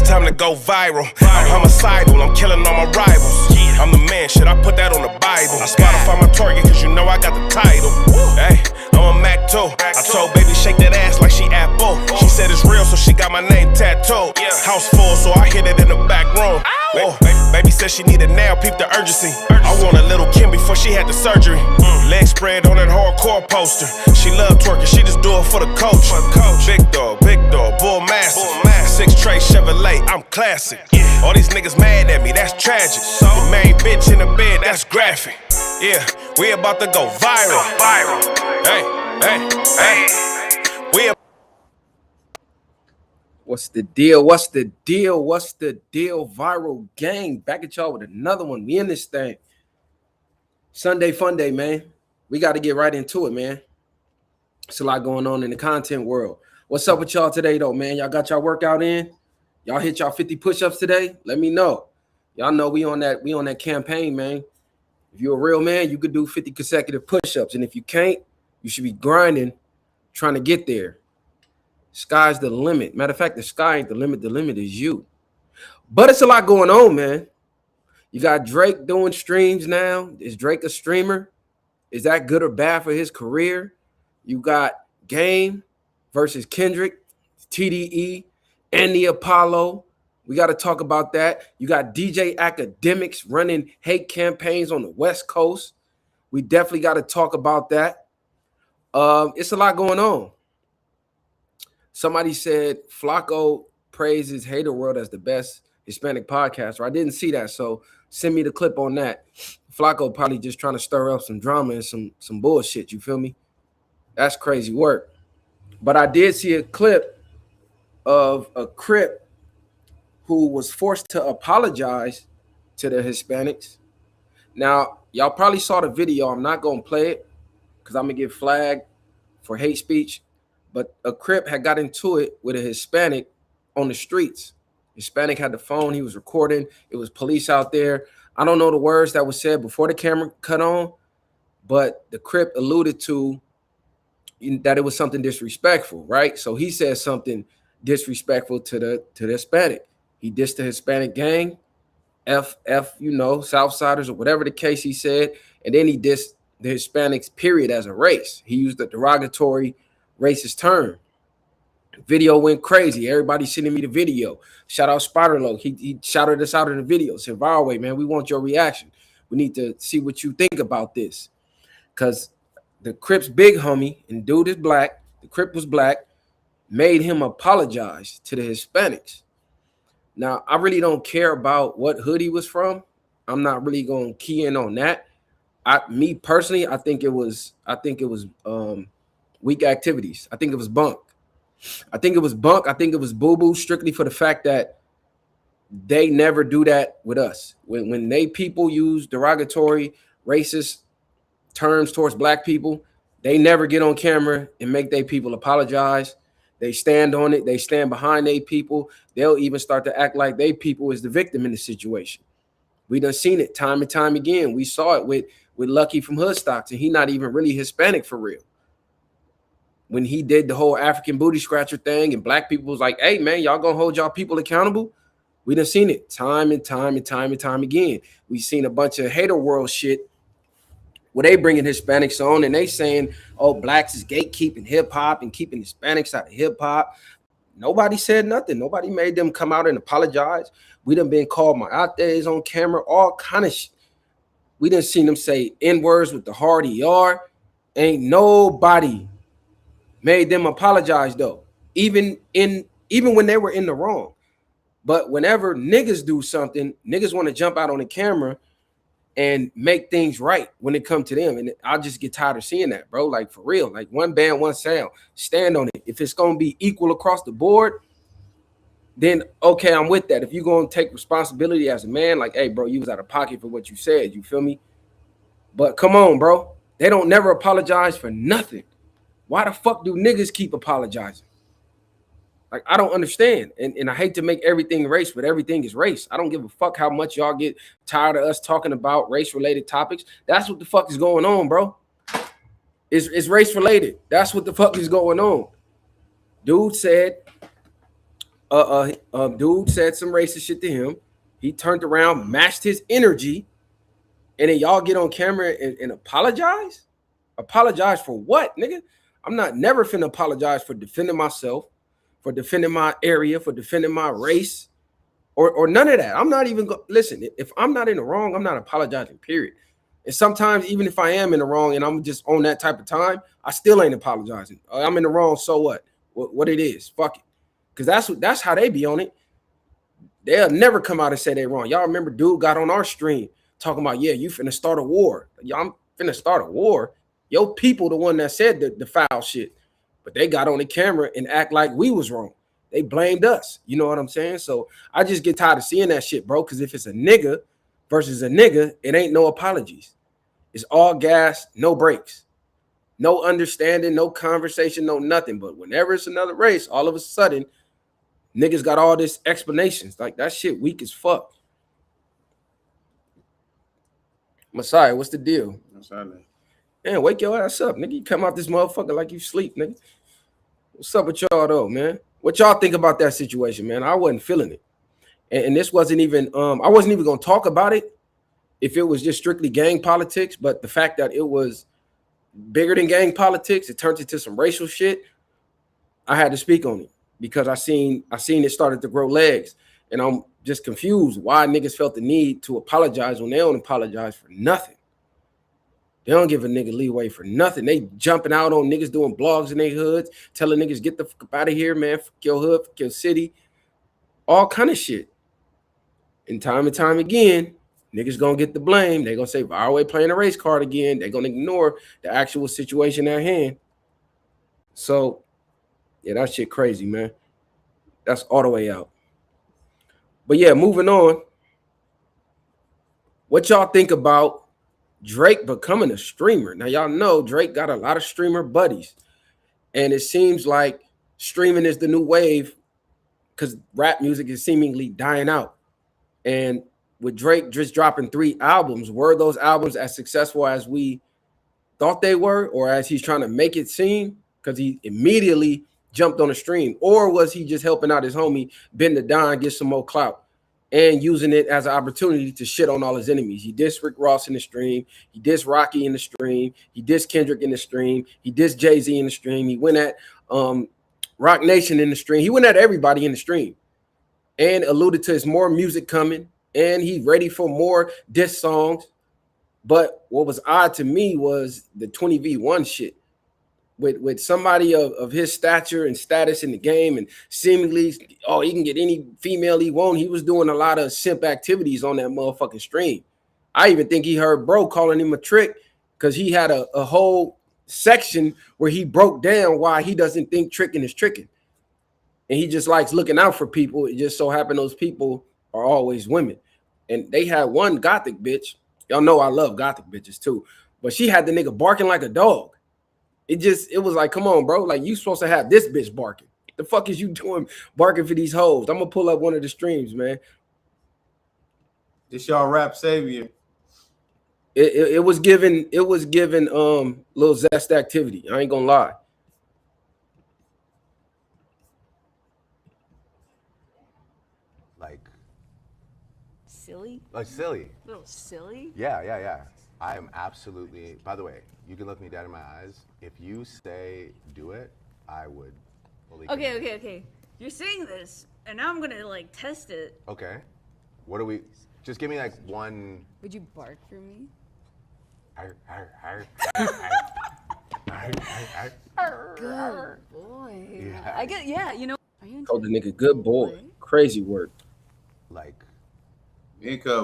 Time to go viral. I'm homicidal, I'm killing all my rivals. I'm the man, shit, I put that on the Bible. I Spotify my target, cause you know I got the title. Hey, I'm a Mac too. I told baby shake that ass like she Apple. She said it's real, so she got my name tattooed. House full, so I hit it in the back room. Whoa, baby said she needed now, peep the urgency. I want a little Kim before she had the surgery. Leg spread on that hardcore poster. She love twerking, she just do it for the coach. Big dog, bull massive. 6 tray Chevrolet, I'm classic. All these niggas mad at me, that's tragic. The main bitch in the bed, that's graphic. Yeah, we about to go viral. Hey, we What's the deal? What's the deal? What's the deal? Viral gang, back at y'all with another one. We in this thing. Sunday fun day, man. We got to get right into it, man. It's a lot going on in the content world. What's up with y'all today, though, man? Y'all got y'all workout in? Y'all hit y'all 50 push-ups today? Let me know. Y'all know we on that campaign, man. If you're a real man, you could do 50 consecutive push-ups. And if you can't, you should be grinding, trying to get there. Sky's the limit. Matter of fact, the sky ain't the limit. The limit is you. But it's a lot going on, man. You got Drake doing streams now. Is Drake a streamer? Is that good or bad for his career? You got Game versus Kendrick, TDE, and the Apollo. We got to talk about that. You got DJ Akademiks running hate campaigns on the West Coast. We definitely got to talk about that. It's a lot going on. Somebody said Flacco praises Hater World as the best Hispanic podcaster. I didn't see that, so send me the clip on that. Flacco probably just trying to stir up some drama and some bullshit, you feel me? That's crazy work. But I did see a clip of a Crip who was forced to apologize to the Hispanics. Now, y'all probably saw the video. I'm not going to play it because I'm going to get flagged for hate speech. But a Crip had got into it with a Hispanic on the streets. Hispanic had the phone. He was recording. It was police out there. I don't know the words that was said before the camera cut on, but the Crip alluded to that it was something disrespectful, right? So he said something disrespectful to the Hispanic. He dissed the Hispanic gang, F, you know, Southsiders or whatever the case he said, and then he dissed the Hispanics, period, as a race. He used a derogatory racist term. Video went crazy. Everybody sending me the video. Shout out Spiderlow. He shouted us out in the video. Said, Viral, man, we want your reaction. We need to see what you think about this. Because the Crip's big homie, and dude is black, the Crip was black, made him apologize to the Hispanics. Now, I really don't care about what hood he was from. I'm not really going to key in on that. Me personally, I think it was weak activities. I think it was bunk. I think it was boo-boo, strictly for the fact that they never do that with us. When they people use derogatory, racist terms towards black people, they never get on camera and make their people apologize. They stand on it. They stand behind their people. They'll even start to act like they people is the victim in the situation. We done seen it time and time again. We saw it with Lucky from Hoodstocks, and he not even really Hispanic for real. When he did the whole African booty scratcher thing and black people was like, hey, man, y'all gonna hold y'all people accountable? We done seen it time and time again. We seen a bunch of hater world shit where they bringing Hispanics on and they saying, oh, blacks is gatekeeping hip-hop and keeping Hispanics out of hip-hop. Nobody said nothing. Nobody made them come out and apologize. We done been called Ma'ates on camera, all kind of shit. We done seen them say N-words with the hard ER. Ain't nobody made them apologize though, even when they were in the wrong. But whenever niggas do something, niggas want to jump out on the camera and make things right when it comes to them. And I just get tired of seeing that, bro. Like, for real, like, one band, one sound, stand on it. If it's going to be equal across the board, then okay, I'm with that. If you're going to take responsibility as a man, like, hey, bro, you was out of pocket for what you said, you feel me? But come on, bro. They don't never apologize for nothing. Why the fuck do niggas keep apologizing? Like, I don't understand. And I hate to make everything race, but everything is race. I don't give a fuck how much y'all get tired of us talking about race-related topics. That's what the fuck is going on, bro. It's race-related. That's what the fuck is going on. Dude said some racist shit to him. He turned around, matched his energy, and then y'all get on camera and apologize? Apologize for what, nigga? I'm not never finna apologize for defending myself, for defending my area, for defending my race, or none of that. I'm not even listen, if I'm not in the wrong, I'm not apologizing, period. And sometimes, even if I am in the wrong and I'm just on that type of time, I still ain't apologizing. I'm in the wrong, so what? What it is, fuck it. Because that's how they be on it. They'll never come out and say they wrong. Y'all remember dude got on our stream talking about, yeah, you finna start a war. Y'all, I'm finna start a war. Your people the one that said the foul shit. But they got on the camera and act like we was wrong. They blamed us. You know what I'm saying? So I just get tired of seeing that shit, bro. Because if it's a nigga versus a nigga, it ain't no apologies. It's all gas, no breaks. No understanding, no conversation, no nothing. But whenever it's another race, all of a sudden, niggas got all this explanations. Like, that shit weak as fuck. Messiah, what's the deal? Man, wake your ass up, nigga. You come out this motherfucker like you sleep, nigga. What's up with y'all though, man? What y'all think about that situation, man? I wasn't feeling it. And this wasn't even, I wasn't even gonna talk about it if it was just strictly gang politics, but the fact that it was bigger than gang politics, it turned into some racial shit. I had to speak on it because I seen it started to grow legs. And I'm just confused why niggas felt the need to apologize when they don't apologize for nothing. They don't give a nigga leeway for nothing. They jumping out on niggas doing blogs in their hoods, telling niggas get the fuck out of here, man. Fuck your hood, fuck your city. All kind of shit. And time again, niggas gonna get the blame. They gonna say, Viral playing a race card again. They gonna ignore the actual situation at hand. So, yeah, that shit crazy, man. That's all the way out. But yeah, moving on. What y'all think about Drake becoming a streamer? Now y'all know Drake got a lot of streamer buddies, and it seems like streaming is the new wave because rap music is seemingly dying out. And with Drake just dropping 3 albums, were those albums as successful as we thought they were, or as he's trying to make it seem? Because he immediately jumped on the stream, or was he just helping out his homie Ben the Don get some more clout and using it as an opportunity to shit on all his enemies? He dissed Rick Ross in the stream, he dissed Rocky in the stream, he dissed Kendrick in the stream, he dissed Jay-Z in the stream, he went at Rock Nation in the stream, he went at everybody in the stream, and alluded to his more music coming, and he ready for more diss songs. But what was odd to me was the 20v1 shit with somebody of his stature and status in the game, and seemingly, oh, he can get any female he want. He was doing a lot of simp activities on that motherfucking stream. I even think he heard bro calling him a trick because he had a whole section where he broke down why he doesn't think tricking is tricking. And he just likes looking out for people. It just so happened those people are always women. And they had one gothic bitch. Y'all know I love gothic bitches too. But she had the nigga barking like a dog. It was like, come on, bro. Like, you supposed to have this bitch barking. The fuck is you doing barking for these hoes? I'm gonna pull up one of the streams, man. This y'all rap savior. It was given little zest activity. I ain't gonna lie. Silly? Like silly. A little silly? Yeah. I am absolutely, by the way, you can look me dead in my eyes. If you say do it, I would fully Okay. You're saying this, and now I'm gonna like test it. Okay. What do we, just give me like one. Would you bark for me? Good boy. Yeah. I get, yeah, you know. Are you Called the nigga good boy. Crazy word. Like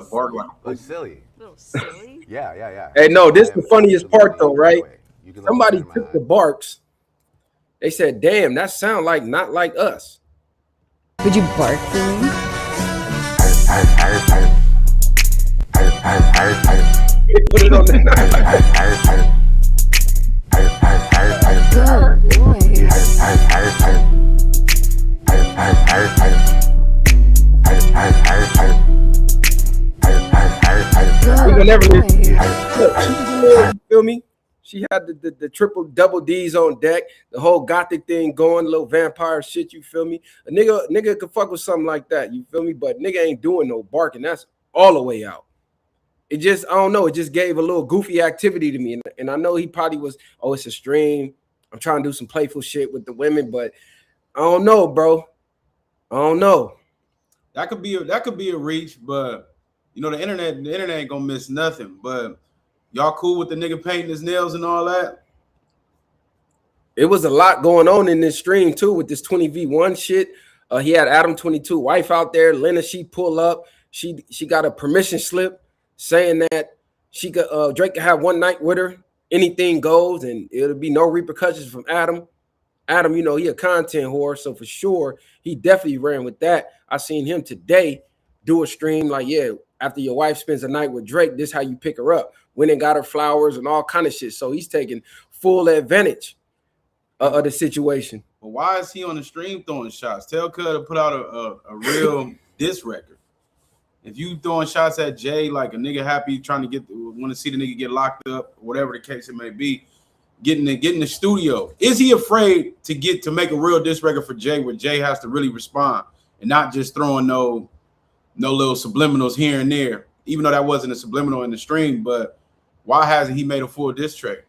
Bark like silly. A little silly? Yeah. Hey, no, this is the funniest part though, absolutely, right? by the way, you can look me Somebody dead in my took the eyes. barks. They said, damn, that sound like not like us. Would you bark for me? Put it on the Good boy. We gonna never live. You feel me? She had the triple double D's on deck, the whole gothic thing going, little vampire shit. You feel me? A nigga could fuck with something like that. You feel me? But nigga ain't doing no barking. That's all the way out. It just, I don't know. It just gave a little goofy activity to me, and I know he probably was. Oh, it's a stream. I'm trying to do some playful shit with the women, but I don't know, bro. I don't know. That could be a reach, but you know the internet ain't gonna miss nothing. But y'all cool with the nigga painting his nails and all that? It was a lot going on in this stream too with this 20v1 shit. He had Adam 22 wife out there. Lena, she pull up. She got a permission slip saying that she could Drake could have one night with her. Anything goes, and it'll be no repercussions from Adam. Adam, you know, he a content whore, so for sure he definitely ran with that. I seen him today do a stream like, yeah, after your wife spends a night with Drake, this how you pick her up. Went and got her flowers and all kind of shit. So he's taking full advantage of the situation. But why is he on the stream throwing shots? Tell Cud to put out a real diss record. If you throwing shots at Jay like a nigga happy trying to want to see the nigga get locked up, whatever the case it may be, get in the studio. Is he afraid to make a real diss record for Jay where Jay has to really respond and not just throwing no little subliminals here and there, even though that wasn't a subliminal in the stream? But why hasn't he made a full diss track?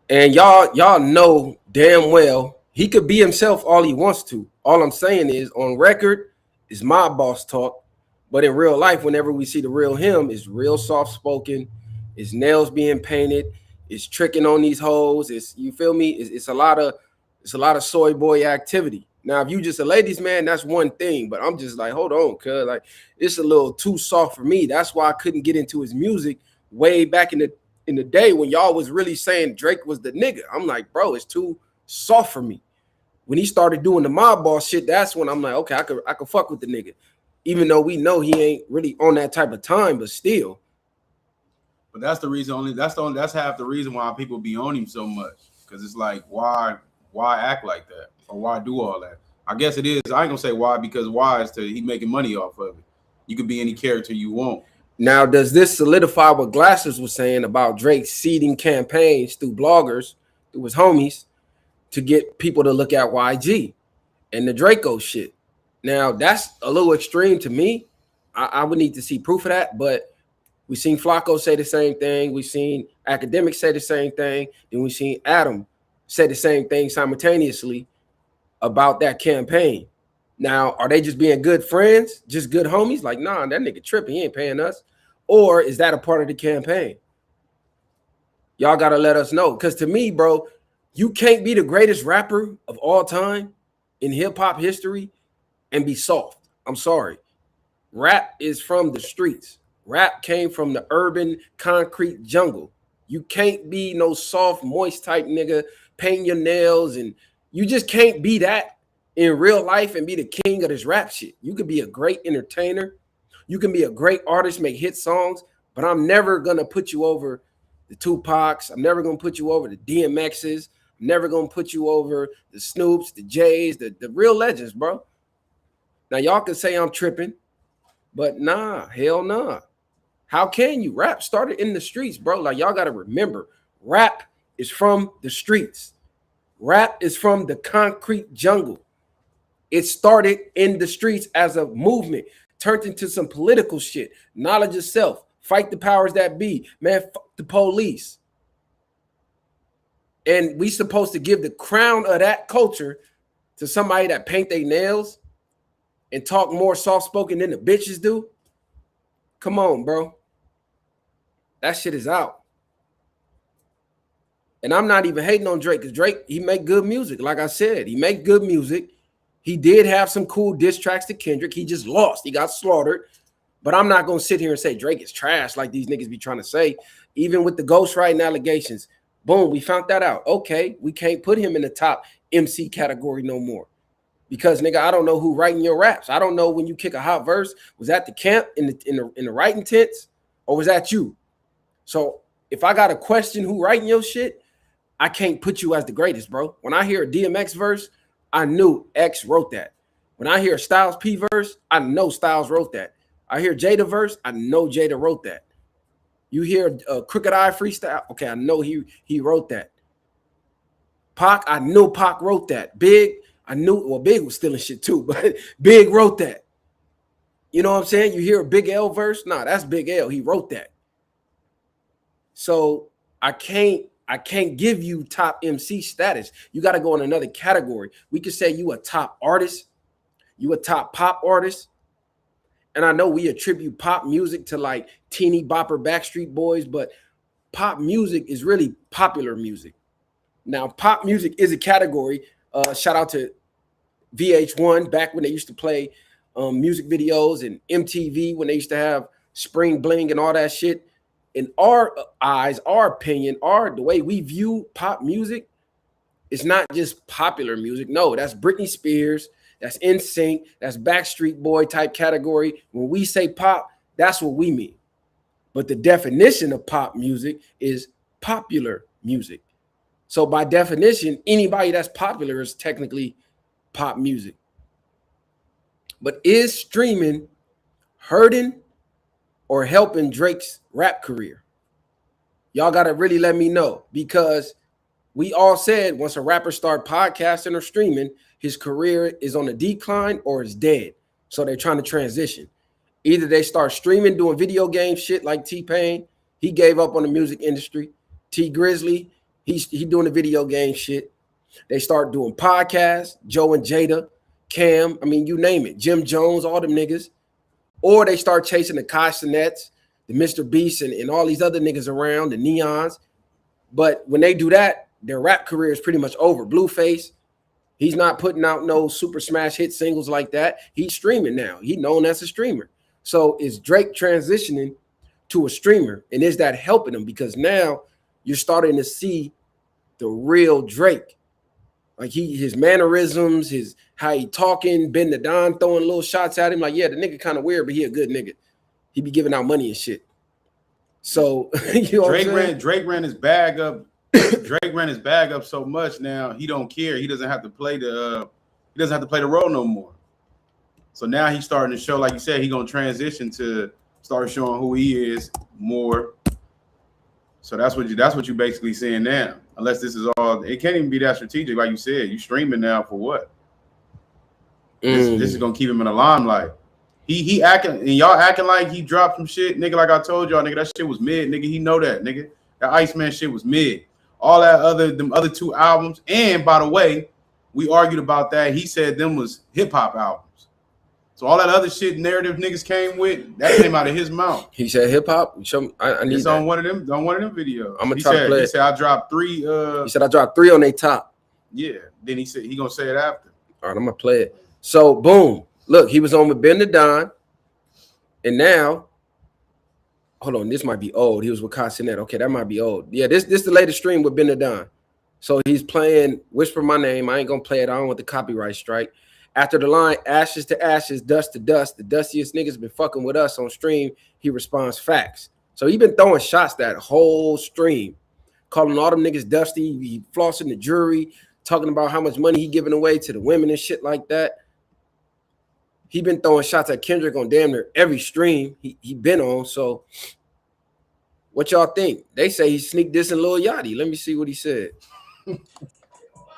And y'all know damn well he could be himself all he wants to. All I'm saying is on record is my boss talk, but in real life, whenever we see the real him, is real soft spoken, his nails being painted, is tricking on these hoes. It's, you feel me? It's a lot of soy boy activity. Now, if you just a ladies man, that's one thing, but I'm just like, hold on, cuz like it's a little too soft for me. That's why I couldn't get into his music way back in the day when y'all was really saying Drake was the nigga. I'm like, bro, it's too soft for me. When he started doing the mob boss shit, that's when I'm like, okay, I could fuck with the nigga. even though we know he ain't really on that type of time, but still. But that's the reason. That's half the reason why people be on him so much. Because it's like, why act like that, or why do all that? I guess it is. I ain't gonna say why, because why is he making money off of it. You could be any character you want. Now, does this solidify what Glasses was saying about Drake seeding campaigns through bloggers, through his homies, to get people to look at YG and the Draco shit? Now, that's a little extreme to me. I would need to see proof of that, but we've seen Flacco say the same thing. We've seen Akademiks say the same thing. Then we've seen Adam say the same thing simultaneously about that campaign. Now, are they just being good friends, just good homies? Like, nah, that nigga tripping, he ain't paying us. Or is that a part of the campaign? Y'all got to let us know. Because to me, bro, you can't be the greatest rapper of all time in hip-hop history and be soft. I'm sorry. Rap is from the streets. Rap came from the urban concrete jungle. You can't be no soft, moist type nigga, paint your nails, and you just can't be that in real life and be the king of this rap shit. You could be a great entertainer. You can be a great artist, make hit songs, but I'm never going to put you over the Tupacs. I'm never going to put you over the DMXs. I'm never going to put you over the Snoops, the Jays, the real legends, bro. Now, y'all can say I'm tripping, but nah, hell nah. How can you? Rap started in the streets, bro. Like, y'all got to remember, rap is from the streets. Rap is from the concrete jungle. It started in the streets as a movement, turned into some political shit. Knowledge of self. Fight the powers that be. Man, fuck the police. And we supposed to give the crown of that culture to somebody that paint their nails and talk more soft-spoken than the bitches do? Come on, bro. That shit is out. And I'm not even hating on Drake, because Drake, he make good music. Like I said, he make good music. He did have some cool diss tracks to Kendrick. He just lost. He got slaughtered. But I'm not going to sit here and say Drake is trash like these niggas be trying to say. Even with the ghostwriting allegations, boom, we found that out. Okay, we can't put him in the top MC category no more. Because, nigga, I don't know who writing your raps. I don't know when you kick a hot verse. Was that the camp in the writing tents, or was that you? So if I got to question who writing your shit, I can't put you as the greatest, bro. When I hear a DMX verse, I knew X wrote that. When I hear a Styles P verse, I know Styles wrote that. I hear Jada verse, I know Jada wrote that. You hear a Crooked Eye freestyle, okay, I know he wrote that. Pac, I knew Pac wrote that. Big, I knew, well, Big was stealing shit too, but Big wrote that. You know what I'm saying? You hear a Big L verse? Nah, that's Big L. He wrote that. So I can't give you top MC status. You got to go in another category. We could say you a top artist, you a top pop artist. And I know we attribute pop music to like Teeny Bopper, Backstreet Boys, but pop music is really popular music. Now, pop music is a category. Shout out to VH1 back when they used to play music videos, and MTV when they used to have Spring Bling and all that shit. In our eyes, our opinion, the way we view pop music, it's not just popular music. No, that's Britney Spears, that's NSYNC, that's Backstreet Boy type category. When we say pop, that's what we mean. But the definition of pop music is popular music. So by definition, anybody that's popular is technically pop music. But is streaming hurting or helping Drake's rap career? Y'all got to really let me know, because we all said once a rapper start podcasting or streaming, his career is on a decline or is dead. So they're trying to transition. Either they start streaming, doing video game shit like T-Pain. He gave up on the music industry. T Grizzly, he's doing the video game shit. They start doing podcasts, Joe and Jada, Cam, I mean, you name it, Jim Jones, all them niggas. Or they start chasing the Kai Sinets, the Mr. Beast, and all these other niggas around, the Neons. But when they do that, their rap career is pretty much over. Blueface, he's not putting out no super smash hit singles like that. He's streaming now. He's known as a streamer. So is Drake transitioning to a streamer? And is that helping him? Because now you're starting to see the real Drake. Like his mannerisms, his how he talking, Ben the Don throwing little shots at him. Like, yeah, the nigga kind of weird, but he a good nigga. He be giving out money and shit. So you know Drake ran his bag up. Drake ran his bag up so much now he don't care. He doesn't have to play the role no more. So now he's starting to show, like you said, he gonna transition to start showing who he is more. So that's what you basically saying now. Unless this is all, it can't even be that strategic, like you said. You streaming now for what? This is gonna keep him in the limelight. He acting and y'all acting like he dropped some shit, nigga. Like I told y'all, nigga, that shit was mid, nigga. He know that, nigga. That Iceman shit was mid. All that them other 2 albums, and by the way, we argued about that. He said them was hip hop albums. So all that other shit narrative niggas came with, that came out of his mouth. He said hip hop. I need it's that. on one of them videos. I'm gonna try to play it. He said I dropped 3. He said I dropped 3 on their top. Yeah. Then he said he gonna say it after. All right, I'm gonna play it. So boom, look, he was on with Ben the Don, and now, hold on, this might be old. He was with Cassinet. Okay, that might be old. Yeah, this the latest stream with Ben the Don. So he's playing Whisper My Name. I ain't gonna play it. I don't want the copyright strike. After the line, ashes to ashes, dust to dust, the dustiest niggas been fucking with us on stream, he responds facts. So he been throwing shots that whole stream, calling all them niggas dusty. He flossing the jury, talking about how much money he giving away to the women and shit like that. He been throwing shots at Kendrick on damn near every stream he been on. So what y'all think? They say he sneak dissing Lil Yachty. Let me see what he said.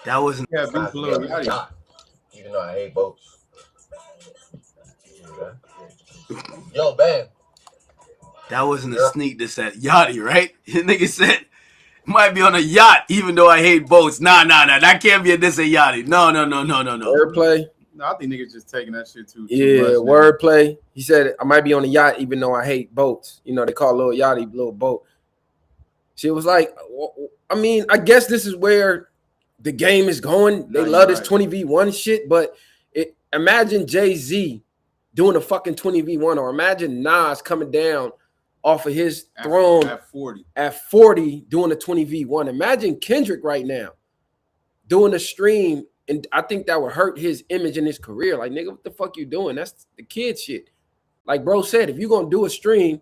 That wasn't Lil Yachty. Even though I hate boats. Yo, man. That wasn't a sneak diss at Yachty, right? The nigga said might be on a yacht, even though I hate boats. Nah. That can't be a diss at Yachty. No. Wordplay. No, I think niggas just taking that shit too. Yeah, wordplay. He said I might be on a yacht, even though I hate boats. You know, they call Lil Yachty little boat. She was like, I mean, I guess this is where the game is going. They love this 20v1 shit, but imagine Jay-Z doing a fucking 20v1, or imagine Nas coming down off of his throne at 40 doing a 20v1. Imagine Kendrick right now doing a stream, and I think that would hurt his image in his career. Like, nigga, what the fuck you doing? That's the kid shit. Like bro said, if you're gonna do a stream,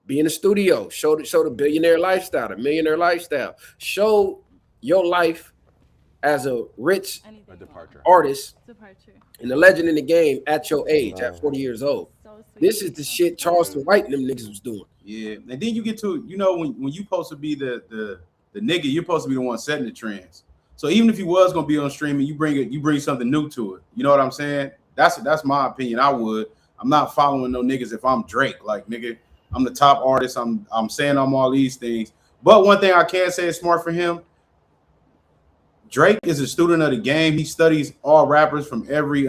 be in the studio, show the billionaire lifestyle, the millionaire lifestyle, show your life as a rich artist and a legend in the game at your age, at 40 years old. This is the shit Charleston White and them niggas was doing. Yeah, and then you get to, you know, when you supposed to be the nigga, you're supposed to be the one setting the trends. So even if you was gonna be on streaming, you bring something new to it. You know what I'm saying? That's my opinion. I'm not following no niggas if I'm Drake. Like, nigga, I'm the top artist. I'm saying I'm all these things. But one thing I can say is smart for him. Drake is a student of the game. He studies all rappers from every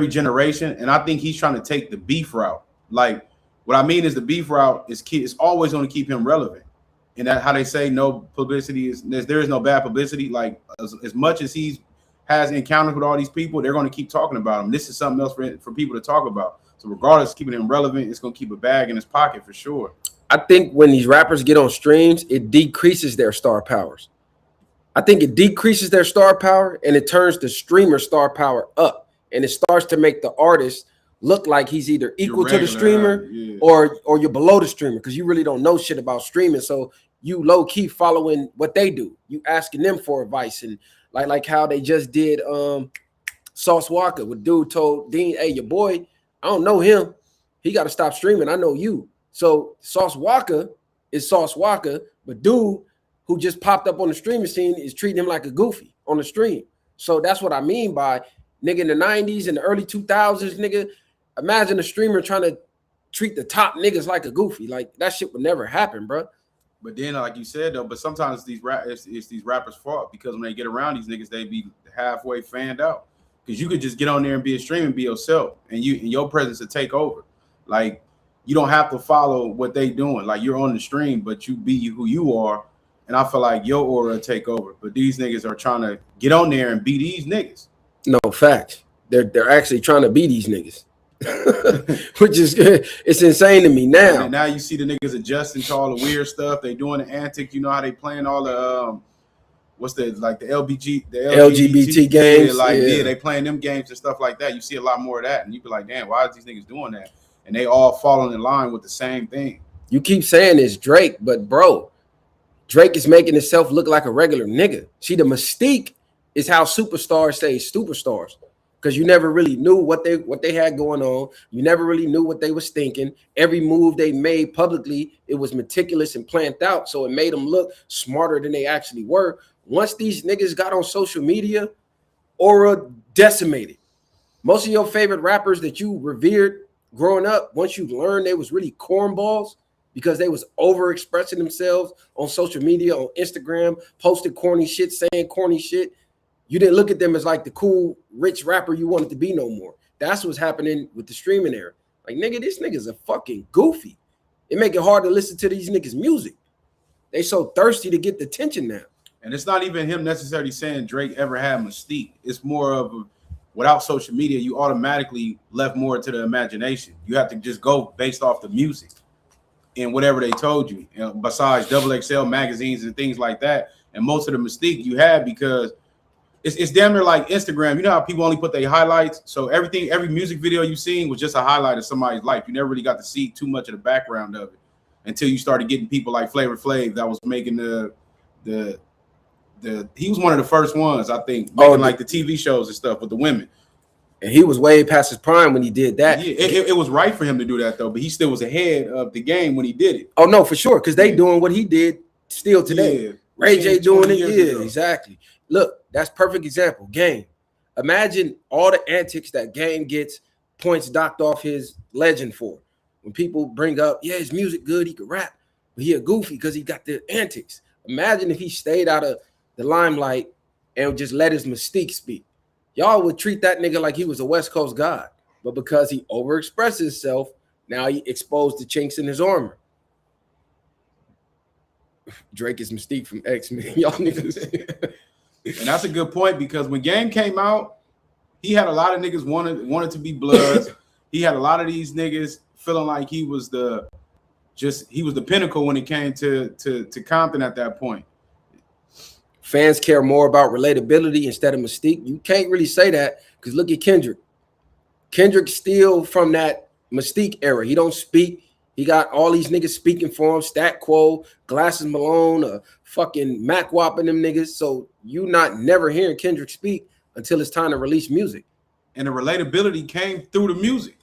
generation, and I think he's trying to take the beef route. Like, what I mean is the beef route is always going to keep him relevant. And that how they say no publicity there is no bad publicity. Like as much as he has encounters with all these people, they're going to keep talking about him. This is something else for people to talk about. So regardless of keeping him relevant, it's going to keep a bag in his pocket for sure. I think when these rappers get on streams, it decreases their star powers. I think it decreases their star power and it turns the streamer star power up. And it starts to make the artist look like he's either equal to the streamer or you're below the streamer because you really don't know shit about streaming. So you low key following what they do. You asking them for advice, and like how they just did Sauce Walker. With dude told Dean, hey, your boy, I don't know him. He got to stop streaming. I know you. So Sauce Walker is Sauce Walker, but dude who just popped up on the streaming scene is treating him like a goofy on the stream. So that's what I mean by nigga in the 90s and the early 2000s, nigga. Imagine a streamer trying to treat the top niggas like a goofy. Like that shit would never happen, bro. But then, like you said though, but sometimes it's these rappers' fault because when they get around these niggas, they be halfway fanned out. Because you could just get on there and be a stream and be yourself, and your presence to take over. Like you don't have to follow what they doing. Like you're on the stream, but you be who you are. And I feel like your aura will take over. But these niggas are trying to get on there and be these niggas. No, fact. They're actually trying to be these niggas. Which is it's insane to me now. And now you see the niggas adjusting to all the weird stuff. They doing the antics. You know how they playing all what's the LGBT games. Yeah, they playing them games and stuff like that. You see a lot more of that, and you be like, damn, why are these niggas doing that? And they all falling in line with the same thing. You keep saying it's Drake, but bro, Drake is making himself look like a regular nigga. See, the mystique is how superstars stay superstars, because you never really knew what they had going on. You never really knew what they was thinking. Every move they made publicly, it was meticulous and planned out, so it made them look smarter than they actually were. Once these niggas got on social media, aura decimated. Most of your favorite rappers that you revered growing up, once you learned they was really cornballs because they was overexpressing themselves on social media, on Instagram, posted corny shit, saying corny shit, you didn't look at them as like the cool, rich rapper you wanted to be no more. That's what's happening with the streaming era. Like, nigga, this nigga's a fucking goofy. It make it hard to listen to these niggas' music. They so thirsty to get the attention now. And it's not even him necessarily saying Drake ever had mystique. It's more of without social media, you automatically left more to the imagination. You have to just go based off the music and whatever they told you, besides XXL magazines and things like that. And most of the mystique you had, because it's damn near like Instagram. You know how people only put their highlights? So every music video you seen was just a highlight of somebody's life. You never really got to see too much of the background of it until you started getting people like Flavor Flav that was making he was one of the first ones, I think, making like the TV shows and stuff with the women. And he was way past his prime when he did that. Yeah, it was right for him to do that, though, but he still was ahead of the game when he did it. Oh, no, for sure, because they doing what he did still today. Yeah. Ray J doing it, yeah, exactly. Look, that's perfect example. Game. Imagine all the antics that Game gets points docked off his legend for. When people bring up, yeah, his music good, he could rap, but he a goofy because he got the antics. Imagine if he stayed out of the limelight and just let his mystique speak. Y'all would treat that nigga like he was a West Coast god, but because he overexpressed himself, now he exposed the chinks in his armor. Drake is Mystique from X-Men. Y'all niggas. And that's a good point, because when Game came out, he had a lot of niggas wanted to be Bloods. He had a lot of these niggas feeling like he was the pinnacle when it came to Compton at that point. Fans care more about relatability instead of mystique. You can't really say that, because look at Kendrick. Kendrick's still from that mystique era. He don't speak. He got all these niggas speaking for him. Stat Quo, Glasses Malone, fucking Mac whopping them niggas. So you not never hearing Kendrick speak until it's time to release music. And the relatability came through the music.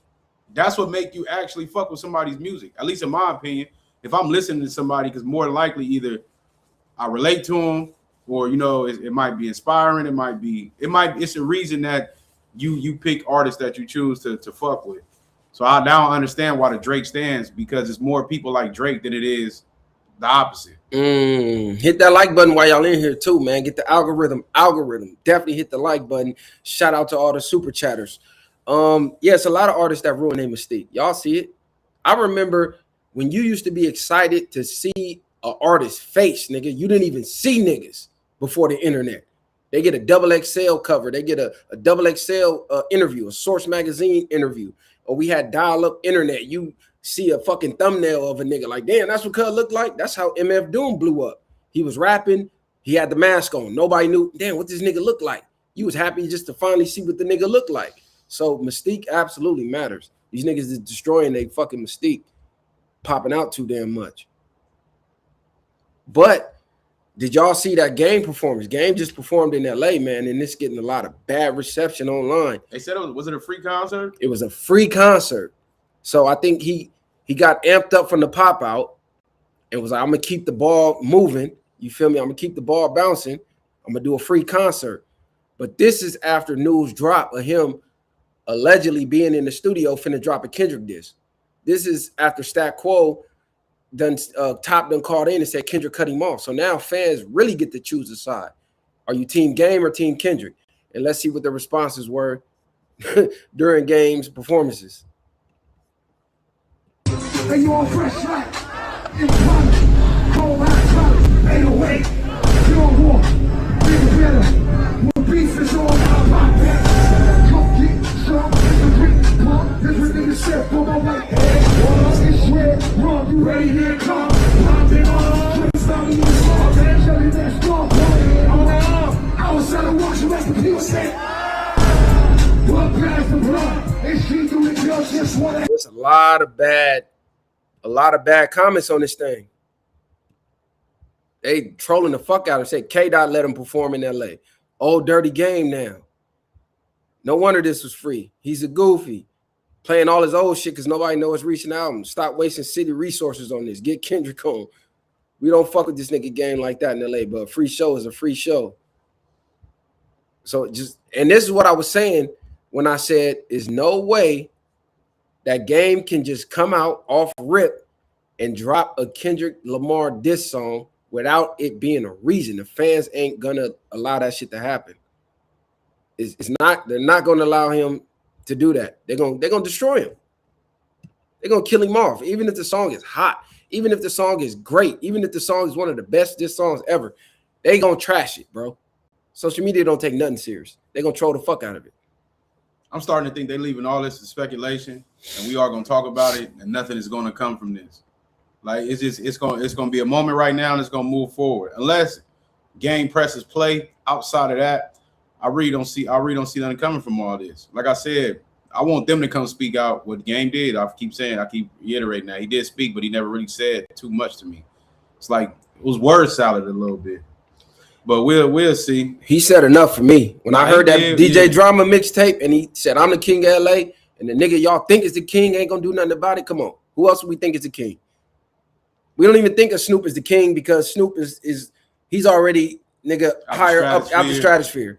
That's what make you actually fuck with somebody's music. At least in my opinion, if I'm listening to somebody, because more than likely either I relate to them, or it might be inspiring. It's a reason that you pick artists that you choose to fuck with. So I now understand why the Drake stands, because it's more people like Drake than it is the opposite. Hit that like button while y'all in here too, man. Get the algorithm. Definitely hit the like button. Shout out to all the super chatters. It's a lot of artists that ruin their mystique. Y'all see it. I remember when you used to be excited to see an artist's face, nigga. You didn't even see niggas before the internet. They get a XXL cover. They get a XXL interview, a Source magazine interview. Or we had dial-up internet. You see a fucking thumbnail of a nigga like, damn, that's what Cuz looked like. That's how MF Doom blew up. He was rapping. He had the mask on. Nobody knew, damn, what this nigga look like. You was happy just to finally see what the nigga looked like. So mystique absolutely matters. These niggas is destroying their fucking mystique, popping out too damn much. But did y'all see that Game performance? Game just performed in LA, man, and it's getting a lot of bad reception online. They said was it a free concert? It was a free concert. So I think he got amped up from the pop out and was like, I'm gonna keep the ball moving. You feel me? I'm gonna keep the ball bouncing. I'm gonna do a free concert. But this is after news drop of him allegedly being in the studio finna drop a Kendrick disc. This is after Stat Quo Top done called in and said Kendrick cut him off. So now fans really get to choose a side. Are you team Game or team Kendrick? And let's see what the responses were during Game's performances. Hey, you all fresh shot in the cold out, ain't no way. You don't walk, nigga better. More beef is all about my back. Come get some, nigga, pump. This what nigga said for my right head. Run, you ready, here come. Popping on, stop me, stop, man, shut it, that's stop. I'm There's a lot of bad comments on this thing. They trolling the fuck out of it. Say K-Dot let him perform in LA. Old dirty game now. No wonder this was free. He's a goofy. Playing all his old shit because nobody knows his recent album. Stop wasting city resources on this. Get Kendrick on. We don't fuck with this nigga game like that in LA, but a free show is a free show. So and this is what I was saying when I said there's no way that Game can just come out off rip and drop a Kendrick Lamar diss song without it being a reason. The fans ain't gonna allow that shit to happen. They're not gonna allow him to do that. They're gonna destroy him. They're gonna kill him off. Even if the song is hot, even if the song is great, even if the song is one of the best diss songs ever, they gonna trash it, bro. Social media don't take nothing serious. They're gonna troll the fuck out of it. I'm starting to think they're leaving all this to speculation, and we are gonna talk about it, and nothing is gonna come from this. Like it's gonna be a moment right now, and it's gonna move forward. Unless Game presses play. Outside of that, I really don't see nothing coming from all this. Like I said, I want them to come speak out what Game did. I keep reiterating that he did speak, but he never really said too much to me. It's like it was word salad a little bit. But we'll see. He said enough for me. When I heard that DJ Drama mixtape and he said, I'm the king of LA, and the nigga y'all think is the king ain't gonna do nothing about it. Come on. Who else do we think is the king? We don't even think of Snoop as the king because Snoop he's already nigga higher up out the stratosphere.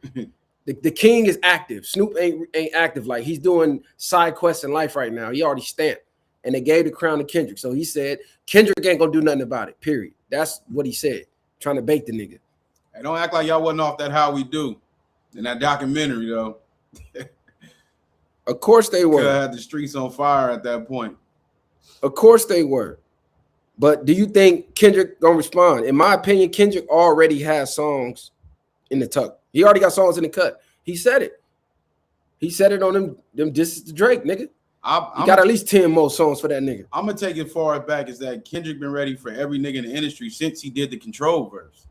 The king is active. Snoop ain't active. Like he's doing side quests in life right now. He already stamped. And they gave the crown to Kendrick. So he said, Kendrick ain't gonna do nothing about it. Period. That's what he said. Trying to bait the nigga. Hey, don't act like y'all wasn't off that How We Do in that documentary, though. Of course they were. Had the streets on fire at that point. Of course they were. But do you think Kendrick gonna respond? In my opinion, Kendrick already has songs in the tuck. He already got songs in the cut. He said it. He said it on them disses to Drake, nigga. He got at least 10 more songs for that nigga. I'm gonna take it far back is that Kendrick been ready for every nigga in the industry since he did the Control verse.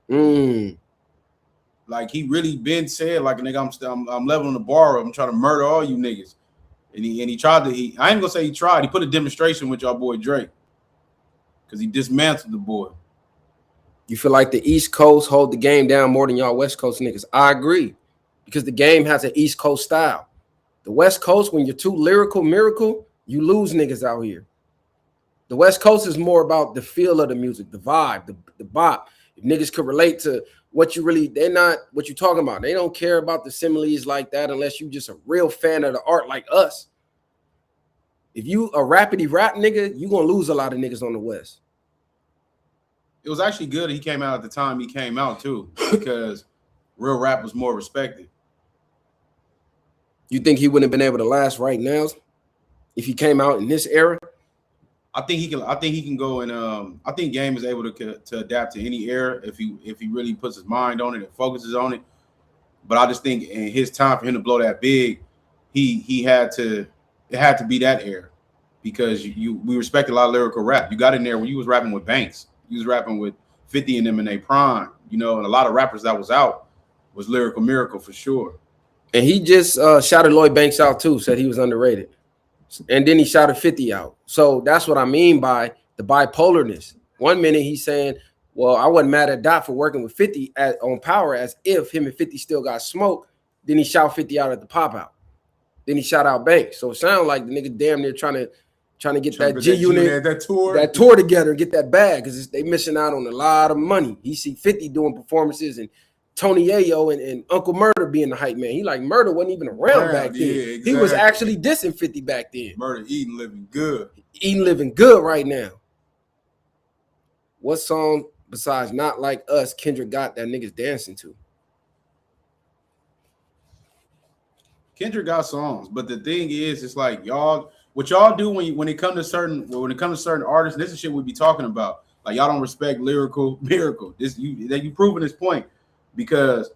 Like he really been said, like a nigga, I'm leveling the bar up. I'm trying to murder all you niggas. And he tried to. I ain't gonna say he tried. He put a demonstration with y'all boy Drake because he dismantled the boy. You feel like the East Coast hold the game down more than y'all West Coast niggas? I agree, because the game has an East Coast style. The West Coast, when you're too lyrical, miracle, you lose niggas out here. The West Coast is more about the feel of the music, the vibe, the bop. If niggas could relate to what you really, they're not what you talking about. They don't care about the similes like that unless you just a real fan of the art like us. If you a rapidy rap nigga, you gonna lose a lot of niggas on the West. It was actually good he came out at the time he came out too, because real rap was more respected. You think he wouldn't have been able to last right now if he came out in this era? I think he can go and I think Game is able to adapt to any era if he really puts his mind on it and focuses on it. But I just think in his time for him to blow that big, it had to be that era, because we respect a lot of lyrical rap. You got in there when you was rapping with Banks, you was rapping with 50 and them in their prime, and a lot of rappers that was out was Lyrical Miracle for sure. And he just shouted Lloyd Banks out too, said he was underrated. And then he shouted 50 out. So that's what I mean by the bipolarness. 1 minute he's saying, well, I wasn't mad at Dot for working with 50 on Power, as if him and 50 still got smoke. Then he shout 50 out at the pop out. Then he shout out Banks. So it sounds like the nigga damn near trying to get that G unit, that tour together and get that bag, because they missing out on a lot of money. He see 50 doing performances and Tony Yayo and Uncle Murder being the hype man. He like Murder wasn't even around back then. Yeah, exactly. He was actually dissing 50 back then. Murder eating, living good. Eating, living good right now. What song besides Not Like Us Kendrick got that niggas dancing to? Kendrick got songs, but the thing is, it's like what y'all do when it comes to certain artists. This is shit we be talking about. Like y'all don't respect Lyrical Miracle. You proving this point. Because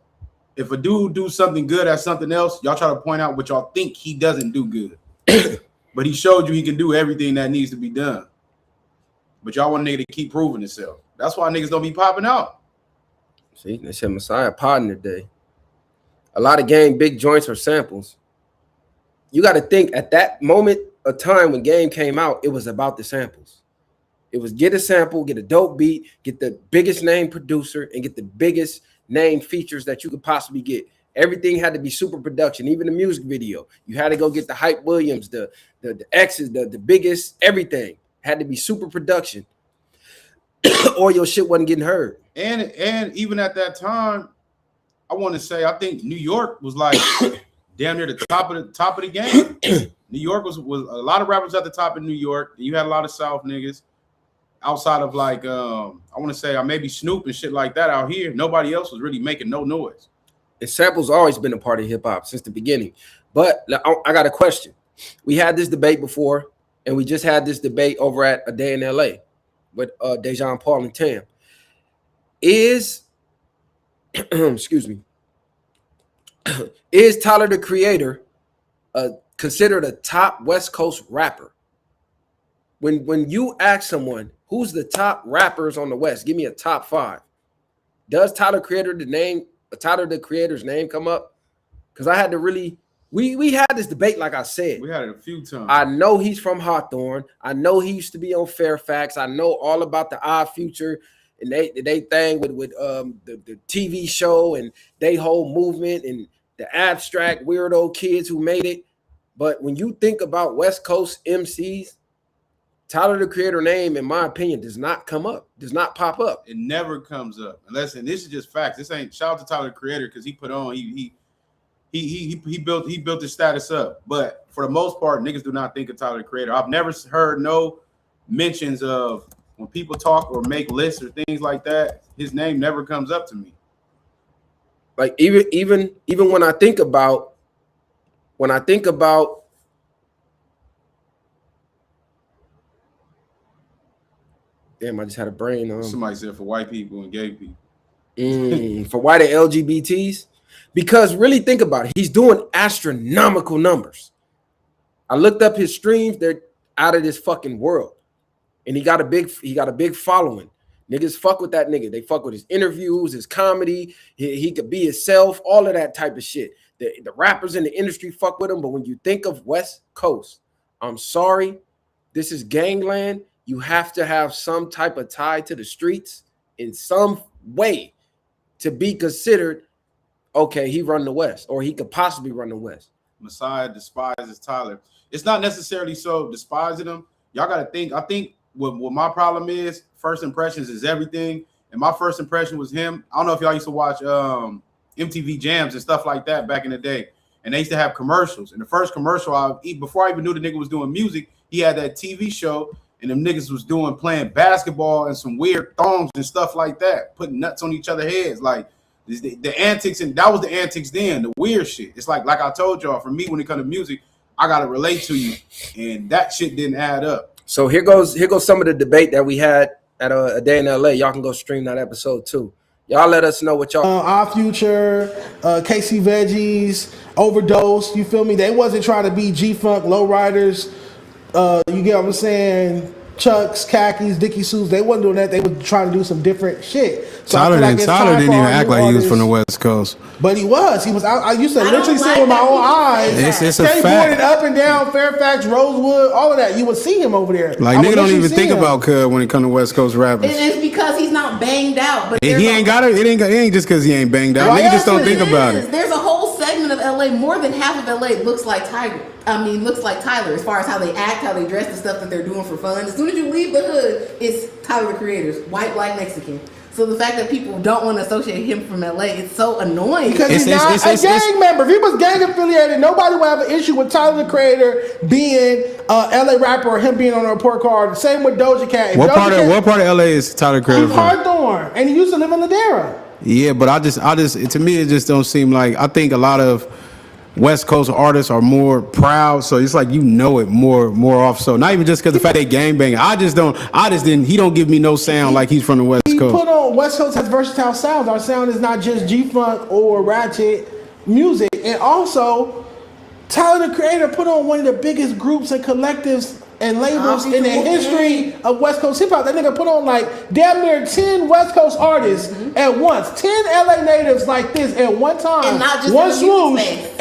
if a dude do something good at something else, y'all try to point out what y'all think he doesn't do good. But he showed you he can do everything that needs to be done. But y'all want a nigga to keep proving himself. That's why niggas don't be popping out. See, they said Messiah podding today. A lot of Game big joints or samples. You got to think at that moment a time when Game came out, it was about the samples. It was get a sample, get a dope beat, get the biggest name producer, and get the biggest name features that you could possibly get. Everything had to be super production, even the music video. You had to go get the Hype Williams, the X's, the biggest, everything had to be super production, or your shit wasn't getting heard. And even at that time, I want to say I think New York was like damn near the top of the game. New York was a lot of rappers at the top in New York. You had a lot of South niggas. Outside of like I want to say maybe Snoop and shit like that out here, nobody else was really making no noise. And samples always been a part of hip hop since the beginning. But I got a question. We had this debate before, and we just had this debate over at A Day in LA with Dejan Paul and Tam. Is excuse me, is Tyler the Creator considered a top West Coast rapper? When you ask someone who's the top rappers on the West, give me a top 5. Does Tyler the Creator's name come up? Because I had to really, we had this debate, like I said. We had it a few times. I know he's from Hawthorne. I know he used to be on Fairfax. I know all about the Odd Future and they thing with the TV show and they whole movement and the abstract weirdo kids who made it. But when you think about West Coast MCs, Tyler the Creator name, in my opinion, does not come up, does not pop up. It never comes up. Unless, and this is just facts. This ain't shout out to Tyler the Creator because he put on, he built his status up. But for the most part, niggas do not think of Tyler the Creator. I've never heard no mentions of when people talk or make lists or things like that. His name never comes up to me. Like even when I think about damn, I just had a brain. Somebody said for white people and gay people. For white and LGBTs. Because really think about it. He's doing astronomical numbers. I looked up his streams. They're out of this fucking world. And he got a big following. Niggas fuck with that nigga. They fuck with his interviews, his comedy. He could be himself, all of that type of shit. The rappers in the industry fuck with him. But when you think of West Coast, I'm sorry. This is gangland. You have to have some type of tie to the streets in some way to be considered, okay, he run the West, or he could possibly run the West. Messiah despises Tyler. It's not necessarily so despising him. Y'all got to think. I think what my problem is, first impressions is everything. And my first impression was him. I don't know if y'all used to watch MTV Jams and stuff like that back in the day. And they used to have commercials. And the first commercial, before I even knew the nigga was doing music, he had that TV show. And them niggas was playing basketball and some weird thongs and stuff like that, putting nuts on each other's heads. Like the antics, and that was the antics then, the weird shit. It's like I told y'all, for me, when it comes to music, I gotta relate to you. And that shit didn't add up. So here goes some of the debate that we had at A Day in LA. Y'all can go stream that episode too. Y'all let us know what y'all Our Future, KC Veggies, Overdose, you feel me? They wasn't trying to be G-Funk lowriders. You get what I'm saying? Chucks, khakis, Dickie suits. They wasn't doing that. They were trying to do some different shit. So Tyler didn't even act like he was from the West Coast. But he was. I used to literally see with my own eyes. It's a fact. Up and down Fairfax, Rosewood, all of that. You would see him over there. Like, nigga don't even think about Cud when it comes to West Coast rappers. It's because he's not banged out. But he ain't got it. It ain't just because he ain't banged out. Nigga just don't think about it. There's a whole segment of LA. More than half of LA looks like Tyler. As far as how they act, how they dress, the stuff that they're doing for fun. As soon as you leave the hood, it's Tyler the Creator's white, black, Mexican. So the fact that people don't want to associate him from LA, it's so annoying. Because he's not a gang member. If he was gang affiliated, nobody would have an issue with Tyler the Creator being LA rapper or him being on a report card. Same with Doja Cat. What part of LA is Tyler the Creator from? Hawthorne, and he used to live in Ladera. Yeah, but I just to me it just don't seem like. I think a lot of West Coast artists are more proud, so it's like it more off. So not even just because the fact they gangbanging. He don't give me no sound like he's from the West Coast. Put on West Coast has versatile sounds. Our sound is not just G-Funk or ratchet music. And also, Tyler the Creator put on one of the biggest groups and collectives and labels in the history of West Coast hip hop. That nigga put on like damn near 10 West Coast artists at once, 10 LA natives like this at one time, And not just one in the music swoosh, space.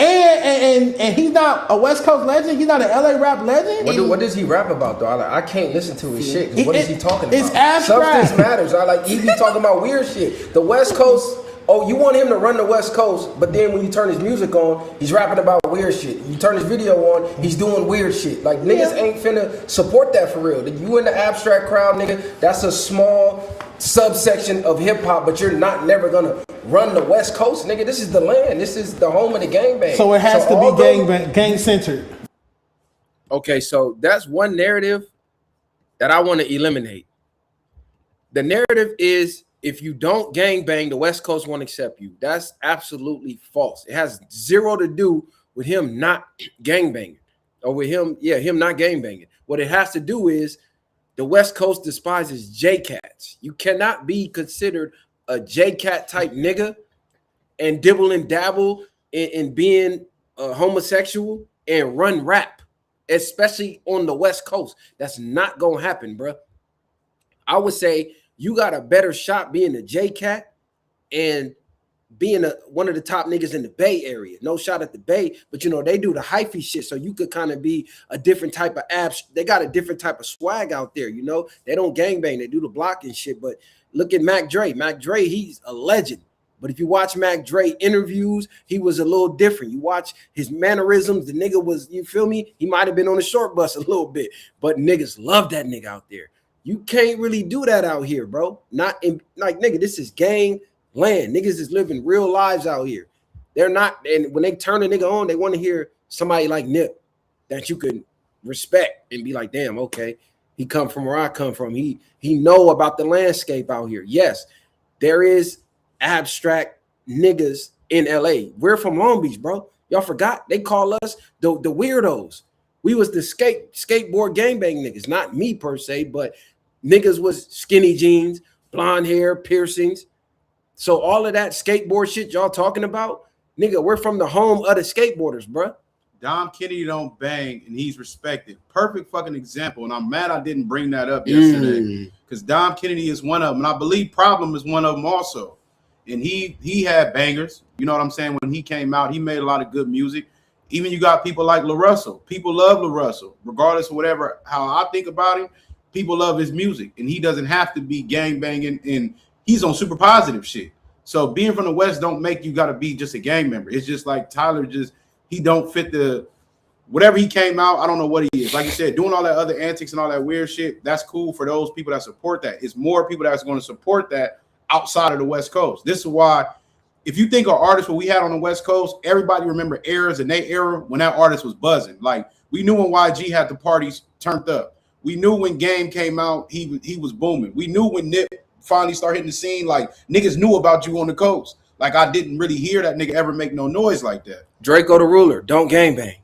and he's not a West Coast legend. He's not an LA rap legend. What does he rap about though? I can't listen to his shit. 'Cause what is he talking about? It's abstract. Substance matters. He be talking about weird shit. The West Coast. Oh, you want him to run the West Coast, but then when you turn his music on, he's rapping about weird shit. You turn his video on, he's doing weird shit. Like niggas ain't finna support that for real. You in the abstract crowd, nigga. That's a small subsection of hip hop, but you're not never gonna run the West Coast, nigga. This is the land. This is the home of the gangbang. So it has to be gang centered. Okay, so that's one narrative that I want to eliminate. The narrative is if you don't gangbang, the West Coast won't accept you. That's absolutely false. It has zero to do with him not gangbanging or with him not gangbanging. What it has to do is the West Coast despises J-Cats. You cannot be considered a J-Cat type nigga and dibble and dabble in being homosexual and run rap, especially on the West Coast. That's not gonna happen, bro. I would say you got a better shot being a J-Cat and being one of the top niggas in the Bay Area. No shot at the Bay, but you know, they do the hyphy shit, so you could kind of be a different type of abs. They got a different type of swag out there, you know? They don't gangbang, they do the blocking shit, but look at Mac Dre. Mac Dre, he's a legend. But if you watch Mac Dre interviews, he was a little different. You watch his mannerisms, the nigga was, you feel me? He might have been on the short bus a little bit, but niggas love that nigga out there. You can't really do that out here, bro. Not in, like, nigga, this is gang land. Niggas is living real lives out here. They're not, and when they turn a nigga on, they want to hear somebody like Nip that you can respect and be like, damn, okay, he come from where I come from. He know about the landscape out here. Yes, there is abstract niggas in LA. We're from Long Beach, bro. Y'all forgot? They call us the weirdos. We was the skateboard gangbang niggas. Not me per se, but niggas was skinny jeans, blonde hair, piercings. So all of that skateboard shit y'all talking about, nigga, we're from the home of the skateboarders, bro. Dom Kennedy don't bang, and he's respected. Perfect fucking example, and I'm mad I didn't bring that up yesterday because Dom Kennedy is one of them, and I believe Problem is one of them also. And he had bangers. You know what I'm saying? When he came out, he made a lot of good music. Even you got people like LaRussell. People love LaRussell, regardless of whatever, how I think about him. People love his music, and he doesn't have to be gang banging, and he's on super positive shit. So being from the West don't make you got to be just a gang member. It's just like Tyler he don't fit the, whatever he came out, I don't know what he is. Like you said, doing all that other antics and all that weird shit, that's cool for those people that support that. It's more people that's going to support that outside of the West Coast. This is why, if you think of artists what we had on the West Coast, everybody remember eras in their era when that artist was buzzing. Like, we knew when YG had the parties turned up. We knew when Game came out, he was booming. We knew when Nip finally started hitting the scene, like, niggas knew about you on the coast. Like, I didn't really hear that nigga ever make no noise like that. Draco the Ruler, don't gangbang.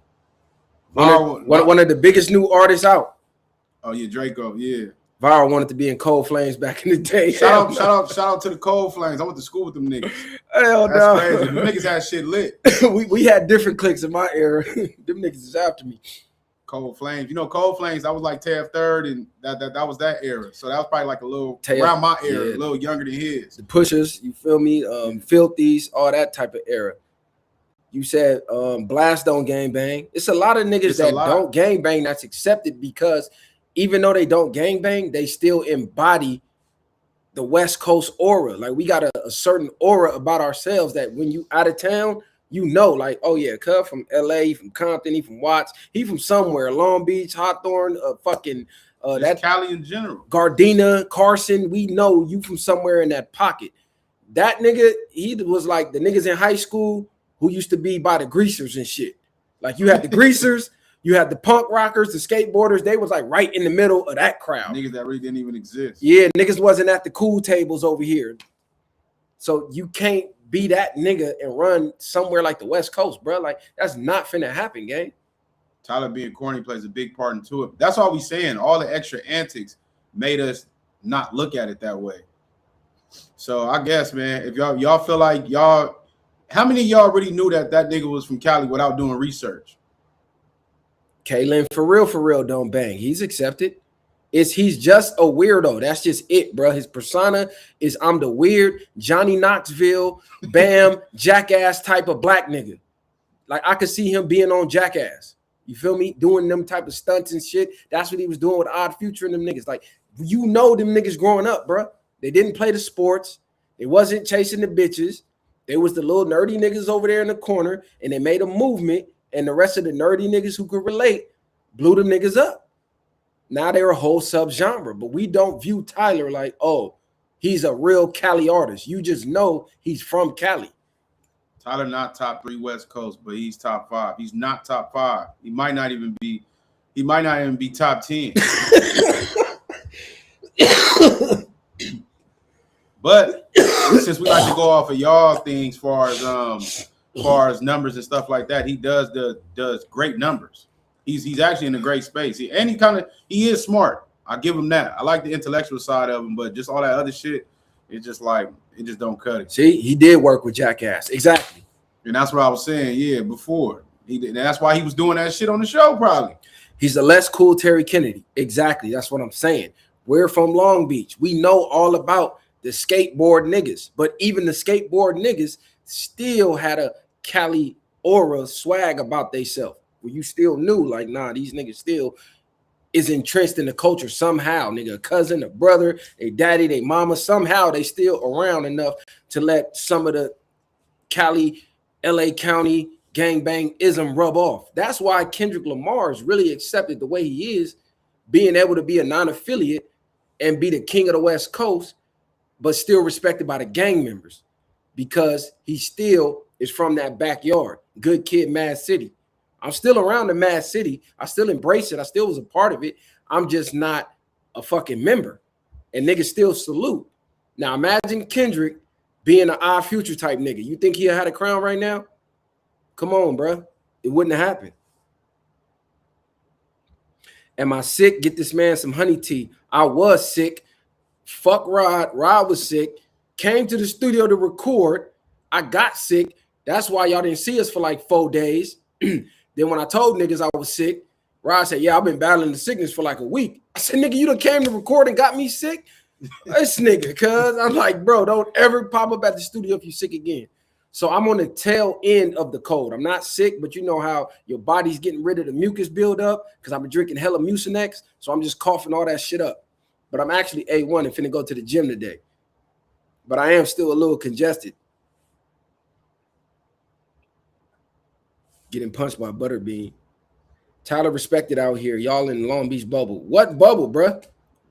One of the biggest new artists out. Oh yeah, Draco, yeah. Viral wanted to be in Cold Flames back in the day. Shout out to the Cold Flames. I went to school with them niggas. Hell That's no. crazy. The niggas had shit lit. we had different cliques in my era. Them niggas is after me. Cold Flames. You know, Cold Flames, that was like Tav Third, and that was that era. So that was probably like a little around my era, a little younger than his. The Pushers, you feel me? Filthies, all that type of era. You said Blast don't gangbang. It's a lot of niggas that don't gangbang that's accepted because even though they don't gangbang, they still embody the West Coast aura. Like, we got a certain aura about ourselves that when you out of town, you know, like, oh yeah, Cub from LA, he from Compton, he from Watts, he from somewhere, Long Beach, Hawthorne, that's Cali in general. Gardena, Carson, we know you from somewhere in that pocket. That nigga, he was like the niggas in high school who used to be by the greasers and shit. Like, you had the greasers, you had the punk rockers, the skateboarders, they was like right in the middle of that crowd. Niggas that really didn't even exist. Yeah, niggas wasn't at the cool tables over here. So you can't be that nigga and run somewhere like the West Coast, bro. Like, that's not finna happen, gang. Tyler being corny plays a big part into it. That's all we saying. All the extra antics made us not look at it that way. So I guess, man, if y'all feel like how many of y'all really knew that nigga was from Cali without doing research? Kaylin for real don't bang. He's accepted. He's just a weirdo. That's just it, bro. His persona is I'm the weird Johnny Knoxville, Bam, Jackass type of black nigga. Like I could see him being on Jackass. You feel me? Doing them type of stunts and shit. That's what he was doing with Odd Future and them niggas. Like, you know them niggas growing up, bro. They didn't play the sports. They wasn't chasing the bitches. They was the little nerdy niggas over there in the corner, and they made a movement, and the rest of the nerdy niggas who could relate blew them niggas up. Now they're a whole subgenre, but we don't view Tyler like, oh, he's a real Cali artist. You just know he's from Cali. Tyler not top 3 West Coast, but he's top 5. He's not top 5. He might not even be top 10. But since we like to go off of y'all things far as numbers and stuff like that, he does great numbers. He's actually in a great space. He is smart. I give him that. I like the intellectual side of him, but just all that other shit, it just don't cut it. See, he did work with Jackass. Exactly. And that's what I was saying, yeah, before. That's why he was doing that shit on the show, probably. He's a less cool Terry Kennedy. Exactly. That's what I'm saying. We're from Long Beach. We know all about the skateboard niggas. But even the skateboard niggas still had a Cali aura swag about theyself. Where you still knew, like, nah, these niggas still is entrenched in the culture somehow. Nigga, a cousin, a brother, a daddy, they mama, somehow they still around enough to let some of the Cali, LA County gangbang-ism rub off. That's why Kendrick Lamar is really accepted the way he is, being able to be a non-affiliate and be the king of the West Coast, but still respected by the gang members because he still is from that backyard. Good kid, Mad City. I'm still around the Mad City. I still embrace it. I still was a part of it. I'm just not a fucking member. And niggas still salute. Now imagine Kendrick being an Odd Future type nigga. You think he had a crown right now? Come on, bro. It wouldn't have happened. Am I sick? Get this man some honey tea. I was sick. Fuck Rod. Rod was sick. Came to the studio to record. I got sick. That's why y'all didn't see us for like 4 days. Then when I told niggas I was sick, Rod said, yeah, I've been battling the sickness for like a week. I said, nigga, you done came to record and got me sick? This nigga, cuz. I'm like, bro, don't ever pop up at the studio if you're sick again. So I'm on the tail end of the cold. I'm not sick, but you know how your body's getting rid of the mucus buildup because I've been drinking hella Mucinex. So I'm just coughing all that shit up. But I'm actually A1 and finna go to the gym today. But I am still a little congested. Getting punched by Butterbean. Tyler respected out here. Y'all in Long Beach bubble. What bubble, bruh?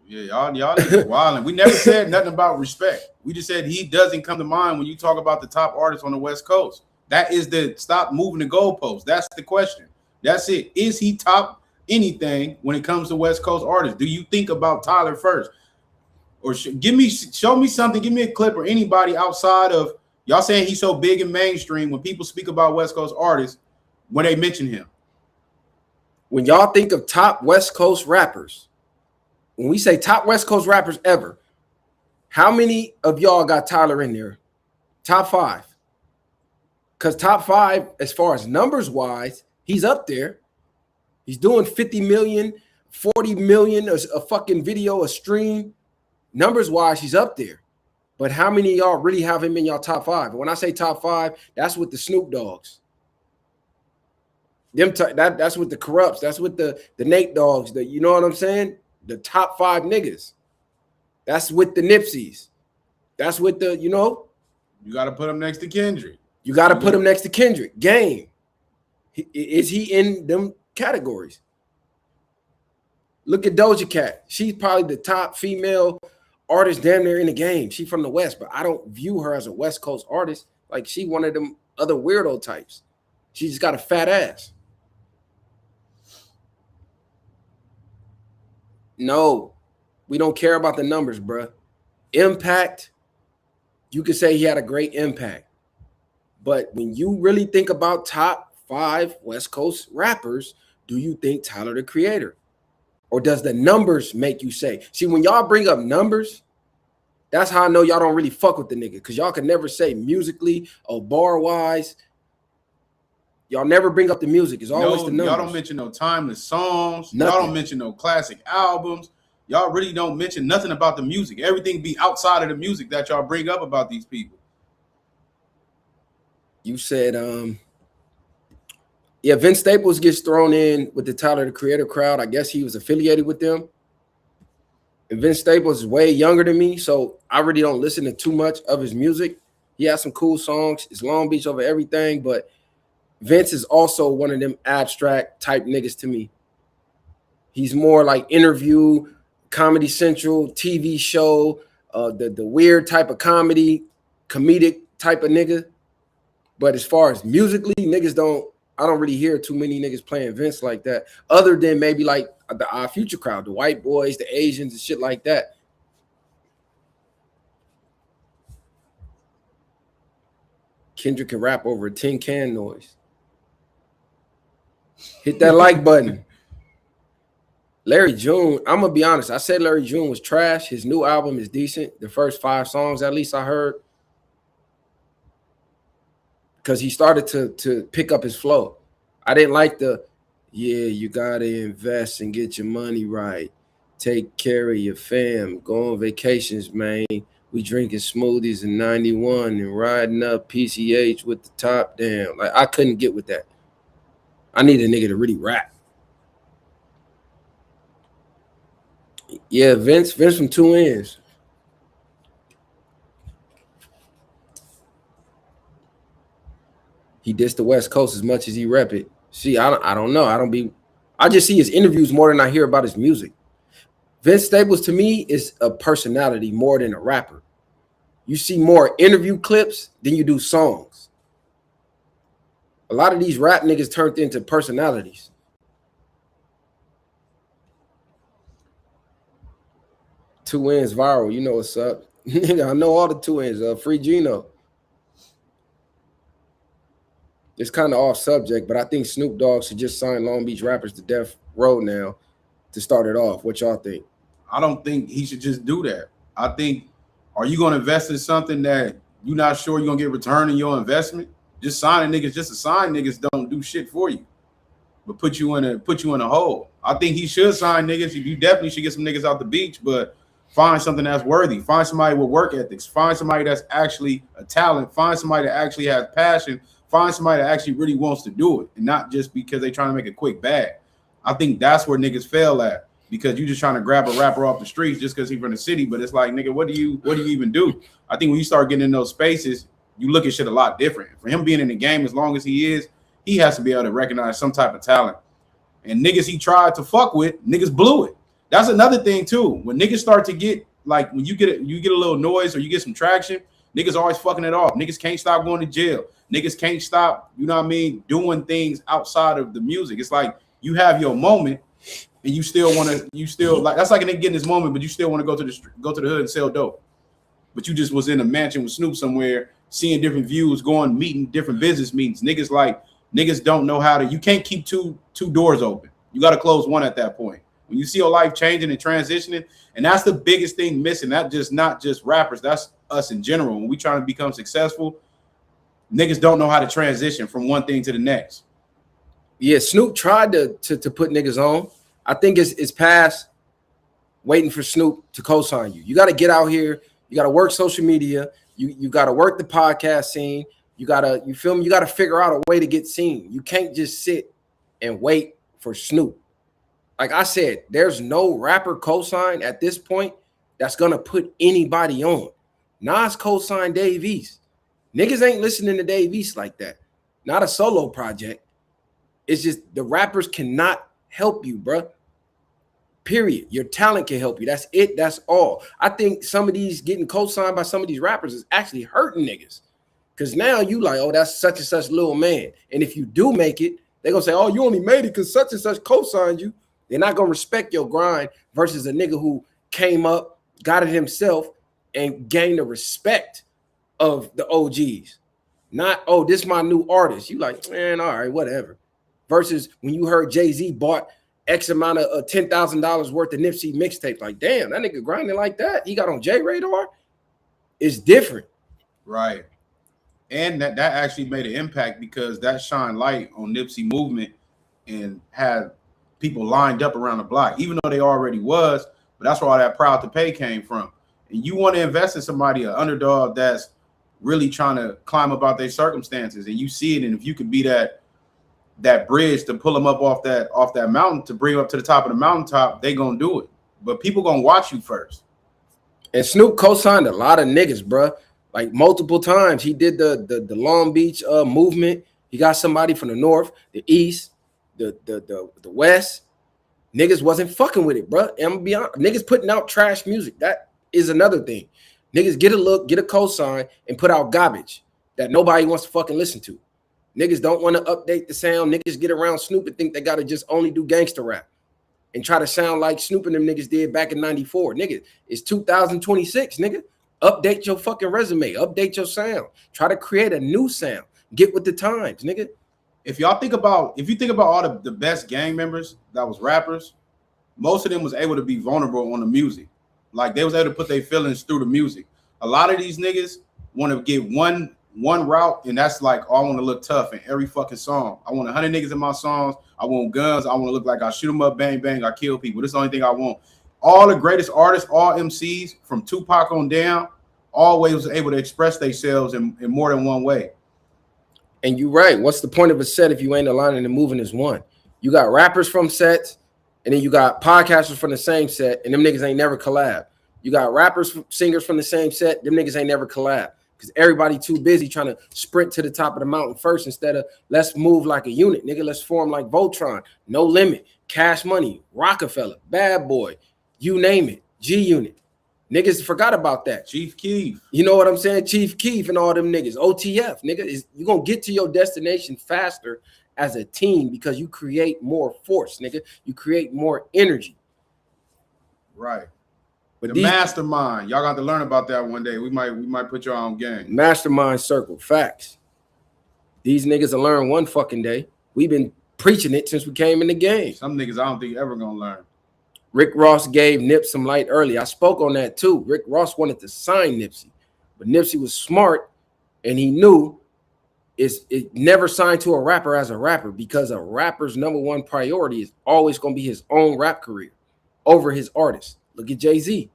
Yeah, y'all niggas wildin'. We never said nothing about respect. We just said he doesn't come to mind when you talk about the top artists on the West Coast. That is the stop moving the goalposts. That's the question. That's it. Is he top anything when it comes to West Coast artists? Do you think about Tyler first? Or show me something, give me a clip or anybody outside of y'all saying he's so big and mainstream when people speak about West Coast artists when they mention him. When y'all think of top West Coast rappers, when we say top West Coast rappers ever, how many of y'all got Tyler in there? Top 5. Because top 5, as far as numbers wise, he's up there. He's doing 50 million, 40 million a fucking video, a stream. Numbers wise, he's up there. But how many of y'all really have him in y'all top 5? When I say top 5, that's with the Snoop Dogs. That's with the Corrupts. That's with the Nate Dogs. You know what I'm saying? The top 5 niggas. That's with the Nipseys. That's with the, you got to put him next to Kendrick. You got to put him next to Kendrick. Game. Is he in them categories? Look at Doja Cat. She's probably the top female artist damn near in the game. She's from the West, but I don't view her as a West Coast artist. Like, she one of them other weirdo types. She just got a fat ass. No, we don't care about the numbers, bruh. Impact, you could say he had a great impact. But when you really think about top 5 West Coast rappers, do you think Tyler the Creator? Or does the numbers make you say? See, when y'all bring up numbers, that's how I know y'all don't really fuck with the nigga. Because y'all can never say musically or bar-wise, Y'all never bring up the music. It's always the numbers. Y'all don't mention no timeless songs. Nothing. Y'all don't mention no classic albums. Y'all really don't mention nothing about the music. Everything be outside of the music that y'all bring up about these people. You said, yeah, Vince Staples gets thrown in with the Tyler, the Creator crowd. I guess he was affiliated with them. And Vince Staples is way younger than me, so I really don't listen to too much of his music. He has some cool songs. It's Long Beach over everything, but Vince is also one of them abstract type niggas to me. He's more like interview, Comedy Central, TV show, the weird type of comedic type of nigga. But as far as musically, I don't really hear too many niggas playing Vince like that, other than maybe like the Odd Future crowd, the white boys, the Asians, and shit like that. Kendrick can rap over a tin can noise. Hit that like button. Larry June, I'm gonna be honest. I said Larry June was trash. His new album is decent. The first 5 songs, at least I heard, because he started to pick up his flow. I didn't like the, yeah, you gotta invest and get your money right. Take care of your fam. Go on vacations, man. We drinking smoothies in 91 and riding up PCH with the top down. Like, I couldn't get with that. I need a nigga to really rap. Yeah, Vince from 2 Ends. He dissed the West Coast as much as he rep it. See, I don't know. I just see his interviews more than I hear about his music. Vince Staples to me is a personality more than a rapper. You see more interview clips than you do songs. A lot of these rap niggas turned into personalities. Two Ends viral, you know what's up. I know all the 2 Ends. Free Gino. It's kind of off subject, but I think Snoop Dogg should just sign Long Beach rappers to Death Row now to start it off. What y'all think? I don't think he should just do that. I think, are you going to invest in something that you're not sure you're going to get return in your investment? Just signing niggas, just to sign niggas don't do shit for you, but put you in a hole. I think he should sign niggas. You definitely should get some niggas out the beach, but find something that's worthy. Find somebody with work ethics. Find somebody that's actually a talent. Find somebody that actually has passion. Find somebody that actually really wants to do it, and not just because they trying to make a quick bag. I think that's where niggas fail at, because you just trying to grab a rapper off the streets just because he's from the city. But it's like, nigga, what do you even do? I think when you start getting in those spaces, you look at shit a lot different. For him being in the game as long as he is, he has to be able to recognize some type of talent. And niggas he tried to fuck with, niggas blew it. That's another thing too. When niggas start to get, like, when you get a little noise or you get some traction, niggas always fucking it off. Niggas can't stop going to jail. Niggas can't stop, you know what I mean, doing things outside of the music. It's like you have your moment and you still want to, like, that's like a nigga getting his moment, but you still want to go to the hood and sell dope. But you just was in a mansion with Snoop somewhere, seeing different views, going, meeting different business meetings. Niggas don't know how to, you can't keep two doors open. You got to close one at that point. When you see your life changing and transitioning, and that's the biggest thing missing, not just rappers, that's us in general. When we trying to become successful, niggas don't know how to transition from one thing to the next. Yeah, Snoop tried to put niggas on. I think it's past waiting for Snoop to co-sign you. You got to get out here. You got to work social media. You got to work the podcast scene. You got to figure out a way to get seen. You can't just sit and wait for Snoop. Like I said, there's no rapper co-sign at this point that's going to put anybody on. Nas co-signed Dave East. Niggas ain't listening to Dave East like that. Not a solo project. It's just the rappers cannot help you, bro. Period. Your talent can help you. That's it. That's all. I think some of these getting co-signed by some of these rappers is actually hurting niggas. Because now you like, oh, that's such and such little man. And if you do make it, they're going to say, oh, you only made it because such and such co-signed you. They're not going to respect your grind versus a nigga who came up, got it himself, and gained the respect of the OGs. Not, oh, this is my new artist. You like, man, all right, whatever. Versus when you heard Jay-Z bought X amount of $10,000 worth of Nipsey mixtape, like, damn, that nigga grinding like that. He got on J Radar. It's different. Right. And that actually made an impact because that shined light on Nipsey movement and had people lined up around the block, even though they already was. But that's where all that Proud to Pay came from. And you want to invest in somebody, an underdog that's really trying to climb about their circumstances, and you see it. And if you could be that bridge to pull them up off that mountain to bring them up to the top of the mountaintop, they gonna do it. But people gonna watch you first. And Snoop co-signed a lot of niggas, bro. Like multiple times. He did the Long Beach movement. He got somebody from the north, the east, the west. Niggas wasn't fucking with it, bro. And I'm gonna be honest. Niggas putting out trash music. That is another thing. Niggas get a look, get a cosign, and put out garbage that nobody wants to fucking listen to. Niggas don't want to update the sound. Niggas get around Snoop and think they gotta just only do gangster rap and try to sound like Snoop and them niggas did back in '94. Nigga, it's 2026, nigga. Update your fucking resume. Update your sound. Try to create a new sound. Get with the times, nigga. If you think about all the best gang members that was rappers, most of them was able to be vulnerable on the music. Like they was able to put their feelings through the music. A lot of these niggas want to get one route, and that's like, oh, I want to look tough in every fucking song. I want 100 niggas in my songs. I want guns. I want to look like I shoot them up, bang, bang, I kill people. This is the only thing I want. All the greatest artists, all MCs from Tupac on down, always was able to express themselves in more than one way. And you're right. What's the point of a set if you ain't aligning and moving as one? You got rappers from sets, and then you got podcasters from the same set, and them niggas ain't never collab. You got rappers, singers from the same set, them niggas ain't never collab because everybody too busy trying to sprint to the top of the mountain first instead of let's move like a unit, nigga. Let's form like Voltron, No Limit, Cash Money, Rockefeller, Bad Boy, you name it, G Unit. Niggas forgot about that. Chief Keef. You know what I'm saying? Chief Keef and all them niggas. OTF, nigga. You're going to get to your destination faster as a team because you create more force, nigga. You create more energy. Right. But the mastermind. Y'all got to learn about that one day. We might put y'all on game. Mastermind circle. Facts. These niggas will learn one fucking day. We've been preaching it since we came in the game. Some niggas I don't think ever going to learn. Rick Ross gave Nip some light early. I spoke on that too. Rick Ross wanted to sign Nipsey, but Nipsey was smart and he knew it never signed to a rapper as a rapper because a rapper's number one priority is always going to be his own rap career over his artist. Look at Jay-Z.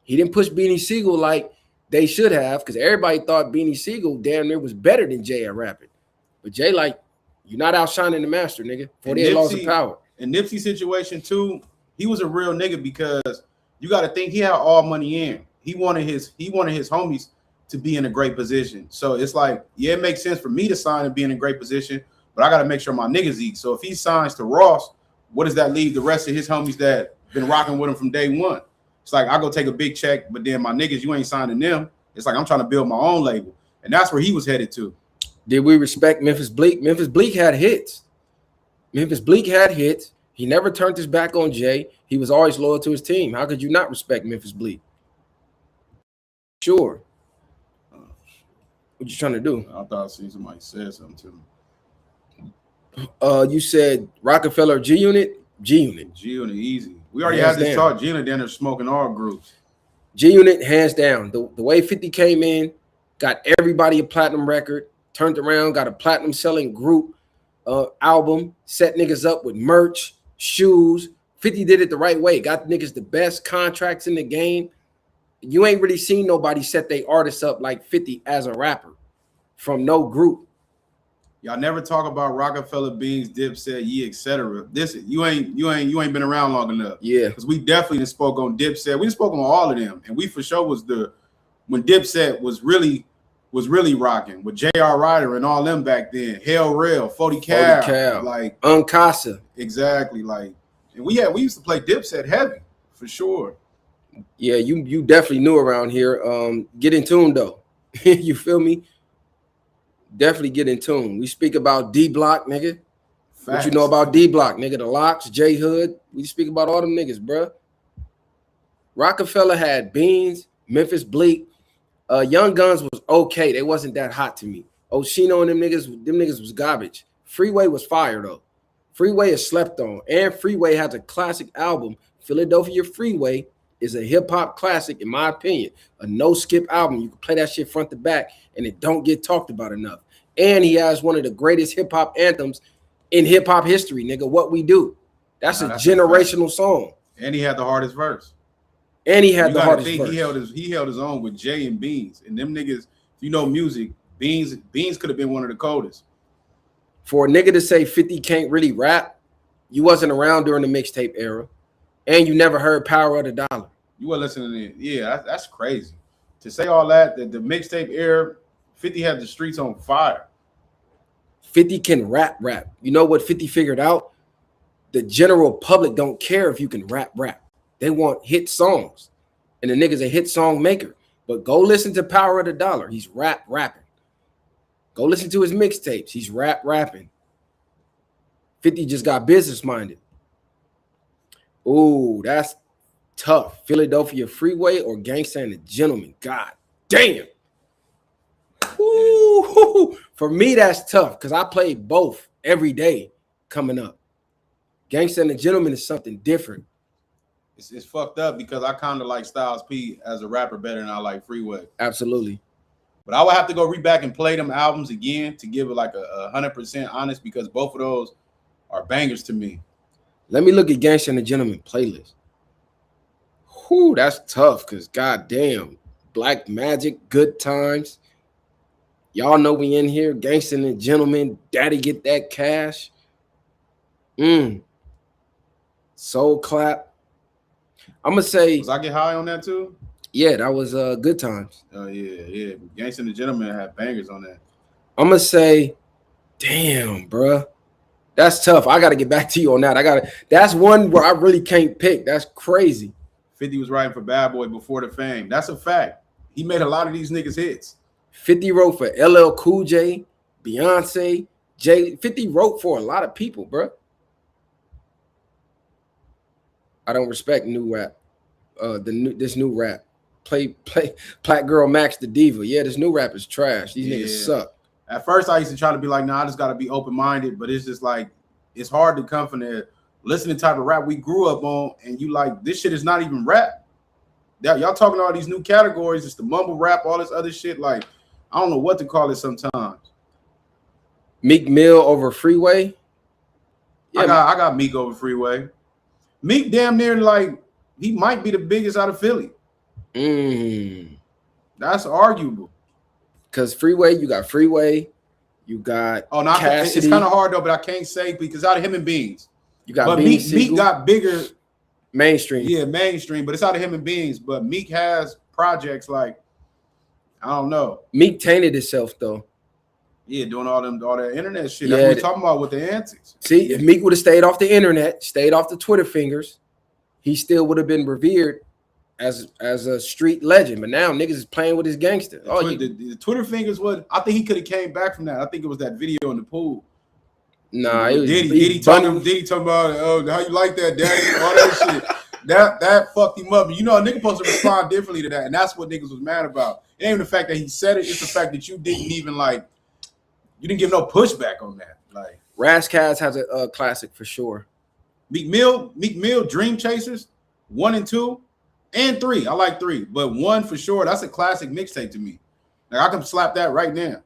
He didn't push Beanie Siegel like they should have because everybody thought Beanie Siegel damn near was better than Jay at rapping. But Jay like, you're not outshining the master, nigga. 48 laws of power. In Nipsey's situation too, he was a real nigga because you got to think he had all money in. He wanted his homies to be in a great position. So it's like, yeah, it makes sense for me to sign and be in a great position, but I got to make sure my niggas eat. So if he signs to Ross, what does that leave the rest of his homies that been rocking with him from day one? It's like, I go take a big check, but then my niggas, you ain't signing them. It's like, I'm trying to build my own label. And that's where he was headed to. Did we respect Memphis Bleek? Memphis Bleek had hits. Memphis Bleek had hits. He never turned his back on Jay. He was always loyal to his team. How could you not respect Memphis Bleek? Sure. What you trying to do? I thought I seen somebody say something to me. You said Rockefeller G Unit? G Unit. G Unit, easy. We already had this talk. G Unit, then they're smoking all groups. G Unit, hands down. The way 50 came in, got everybody a platinum record, turned around, got a platinum selling group album, set niggas up with merch, shoes. 50 did it the right way, got niggas the best contracts in the game. You ain't really seen nobody set their artists up like 50 as a rapper from no group. Y'all never talk about Rockefeller, Beans, Dipset, Ye, etc. This you ain't been around long enough. Yeah, because we definitely done spoke on Dipset. We spoke on all of them, and we for sure was when Dipset was really rocking with J.R. Ryder and all them back then. Hell Rail, 40 Cal, like Uncasa. Exactly, like, and we used to play Dipset heavy for sure. Yeah, you definitely knew around here. Get in tune though. You feel me? Definitely get in tune. We speak about D Block, nigga. Facts. What you know about D Block, nigga? The Locks, J Hood. We speak about all them niggas, bro. Rockefeller had Beans, Memphis Bleek. Young Guns was okay. They wasn't that hot to me. Oshino and them niggas was garbage. Freeway was fire though. Freeway is slept on, and Freeway has a classic album, Philadelphia Freeway. is a hip hop classic, in my opinion. A no skip album. You can play that shit front to back, and it don't get talked about enough. And he has one of the greatest hip hop anthems in hip hop history, nigga. What We Do. That's a generational song. And he had the hardest verse. And he had the hardest verse. He held his own with Jay and Beans. And them niggas, if you know music, Beans could have been one of the coldest. For a nigga to say 50 can't really rap, you wasn't around during the mixtape era, and you never heard Power of the Dollar. You were listening to it. Yeah, that's crazy. To say all that the mixtape era, 50 had the streets on fire. 50 can rap. You know what 50 figured out? The general public don't care if you can rap. They want hit songs. And the nigga's a hit song maker. But go listen to Power of the Dollar. He's rapping. Go listen to his mixtapes. He's rapping. 50 just got business minded. Ooh, that's tough. Philadelphia Freeway or Gangsta and the Gentleman. God damn. Ooh, for me, that's tough because I play both every day coming up. Gangsta and the Gentleman is something different. It's fucked up because I kind of like Styles P as a rapper better than I like Freeway. Absolutely. But I would have to go read back and play them albums again to give it like a 100% honest because both of those are bangers to me. Let me look at Gangsta and the Gentleman playlist. Whew, that's tough because goddamn. Black Magic, Good Times. Y'all know we in here. Gangsta and the Gentleman, Daddy Get That Cash. Soul Clap. I'm gonna say. Was I Get High on that too? Yeah, that was Good Times. Oh yeah. Gangsta and the Gentleman had bangers on that. I'm gonna say, damn, bruh. That's tough. I gotta get back to you on that. That's one where I really can't pick. That's crazy. 50 was writing for Bad Boy before the fame. That's a fact. He made a lot of these niggas hits. 50 wrote for LL Cool J, Beyonce, Jay. 50 wrote for a lot of people, bruh. I don't respect new rap. This new rap. Play Black Girl Max the Diva. Yeah, this new rap is trash. These niggas suck. At first, I used to try to be like, nah, I just got to be open-minded. But it's just like, it's hard to come from the listening type of rap we grew up on. And you like, this shit is not even rap. Y'all talking all these new categories. It's the mumble rap, all this other shit. Like, I don't know what to call it sometimes. Meek Mill over Freeway. Yeah, I got Meek over Freeway. Meek damn near like, he might be the biggest out of Philly. That's arguable. Because Freeway, you got Cassidy. It's kind of hard though, but I can't say because out of him and Beans. You got but Meek got bigger. Mainstream. Yeah, mainstream, but it's out of him and Beans. But Meek has projects like, I don't know. Meek tainted himself though. Yeah, doing all that internet shit. Yeah, that's what we're talking about with the antics. See, if Meek would have stayed off the internet, stayed off the Twitter fingers, he still would have been revered as a street legend. But now niggas is playing with his gangster. The Twitter fingers I think he could have came back from that. I think it was that video in the pool. Nah, it was Diddy talking about how you like that, daddy, all that shit. That fucked him up. You know, a nigga supposed to respond differently to that, and that's what niggas was mad about. It ain't even the fact that he said it; it's the fact that you didn't even you didn't give no pushback on that. Like Razzcast has a classic for sure. Meek Mill, Dream Chasers, 1 and 2, and 3. I like 3, but 1 for sure. That's a classic mixtape to me. Like I can slap that right now.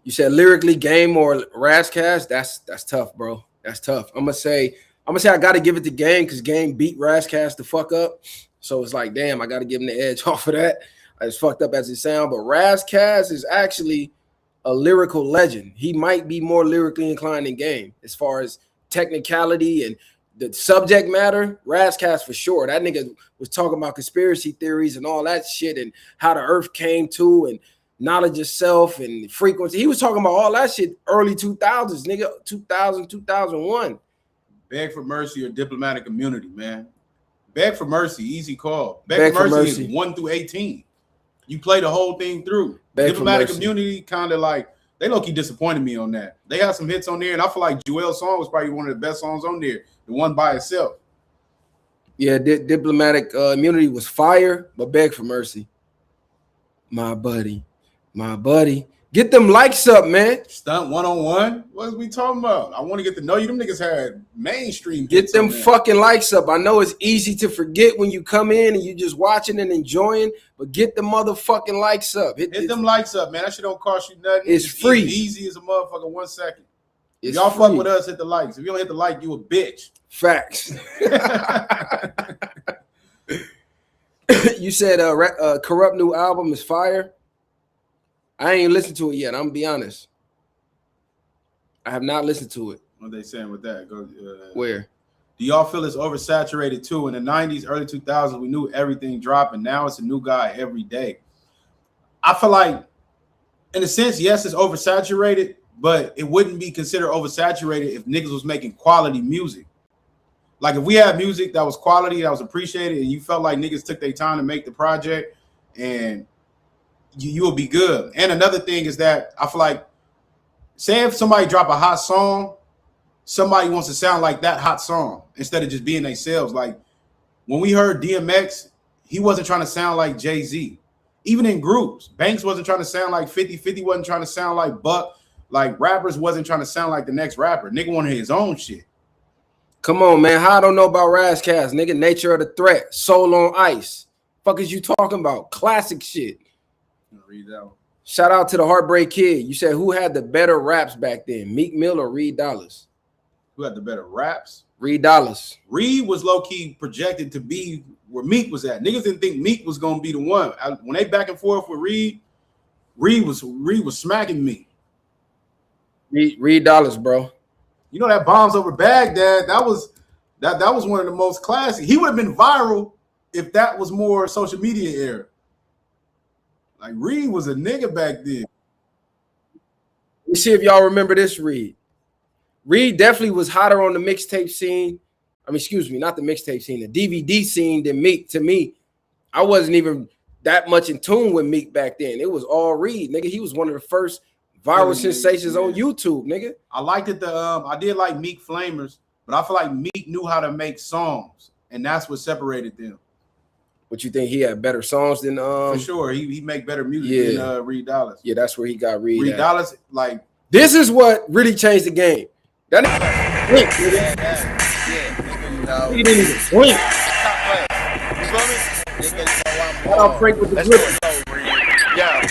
You said lyrically, Game or Razzcast. That's tough, bro. That's tough. I'm gonna say I gotta give it to Game because Game beat Razzcast the fuck up. So it's like, damn, I gotta give him the edge off of that. As fucked up as it sounds, but Razzcast is actually a lyrical legend. He might be more lyrically inclined than Game as far as technicality and the subject matter. Razzcast for sure. That nigga was talking about conspiracy theories and all that shit and how the earth came to and knowledge of self and frequency. He was talking about all that shit early 2000s, nigga, 2000, 2001. Beg for Mercy or Diplomatic Immunity, man. Beg for Mercy, easy call. Beg for Mercy is 1 through 18. You play the whole thing through. Diplomatic Immunity kind of like, they low-key disappointed me on that. They had some hits on there, and I feel like Joel's song was probably one of the best songs on there, the one by itself. Yeah, Diplomatic Immunity was fire, but Beg for Mercy. My buddy, Get them likes up, man. Stunt 1-on-1. What are we talking about? I want to get to know you. Them niggas had mainstream. Get them fucking likes up. I know it's easy to forget when you come in and you just watching and enjoying, but get the motherfucking likes up. Hit them likes up, man. That shit don't cost you nothing. It's free. Easy as a motherfucker. 1 second. If It's y'all free. fuck with us, hit the likes. If you don't hit the like, you a bitch. Facts. You said Corrupt new album is fire. I ain't listened to it yet. I'm gonna be honest. I have not listened to it. What they saying with that? Go. Where? Do y'all feel it's oversaturated too? In the 90s, early 2000s, we knew everything dropping. Now it's a new guy every day. I feel like, in a sense, yes, it's oversaturated, but it wouldn't be considered oversaturated if niggas was making quality music. Like if we had music that was quality, that was appreciated, and you felt like niggas took their time to make the project, and you will be good. And another thing is that I feel like, say if somebody drop a hot song, somebody wants to sound like that hot song instead of just being themselves. Like when we heard DMX, he wasn't trying to sound like Jay-Z. Even in groups, Banks wasn't trying to sound like 50, 50 wasn't trying to sound like Buck. Like rappers wasn't trying to sound like the next rapper. Nigga wanted his own shit. Come on, man. How I don't know about Razzcast, nigga. Nature of the Threat, Soul on Ice. Fuck is you talking about? Classic shit. Read that one. Shout out to the Heartbreak Kid. You said who had the better raps back then, Meek Mill or Reed Dollaz? Who had the better raps? Reed Dollaz. Reed was low-key projected to be where Meek was at. Niggas didn't think Meek was gonna be the one. When they back and forth with Reed was smacking me. Reed Dollaz, bro. You know that Bombs Over Baghdad, that was one of the most classic. He would have been viral if that was more social media era. Like Reed was a nigga back then. Let's see if y'all remember this Reed. Reed definitely was hotter on the mixtape scene. I mean, excuse me, not the mixtape scene, the DVD scene than Meek. To me, I wasn't even that much in tune with Meek back then. It was all Reed, nigga. He was one of the first viral sensations on YouTube, nigga. I liked it. I did like Meek Flamers, but I feel like Meek knew how to make songs, and that's what separated them. But you think he had better songs than For sure, he make better music than Reed Dollaz. Yeah, that's where he got Reed. Reed Dollaz, like this is what really changed the game. That blink, nigga. He didn't even blink. Shout out Frank with the grip. Yeah,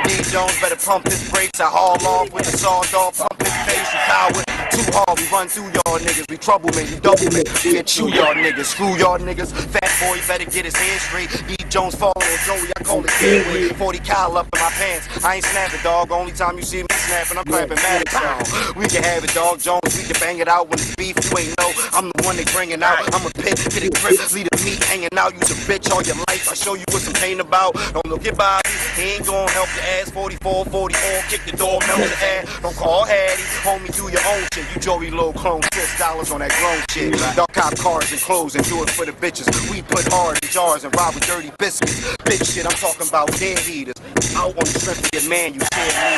D Jones better pump his brakes. I haul off with the saw dog, pump his face. You power too hard, we run through y'all niggas. We trouble man, you double man. We chew y'all niggas, screw y'all niggas. Fat boy better get his head straight. D Jones falling on Joey, I call it dead. 40 cal up in my pants. I ain't snapping, dog. Only time you see me snapping, I'm clapping Maddox down. We can have it, dog Jones. We can bang it out when it's beef. You ain't know I'm the one they bringing out. I'm a pit, get it grip, lead the meat hanging out. You's a bitch all your life. I show you what some pain about. Don't look at Bobby, he ain't gonna help your ass. 44, 44, kick the door, melt your ass. Don't call Hattie, homie, do your own shit. You Joey Low clone, $6 on that grown shit. Y'all cop cars and clothes and do it for the bitches. We put hard in jars and rob with dirty biscuits. Big shit, I'm talking about dead eaters. Out on the strength of your man, you scared me.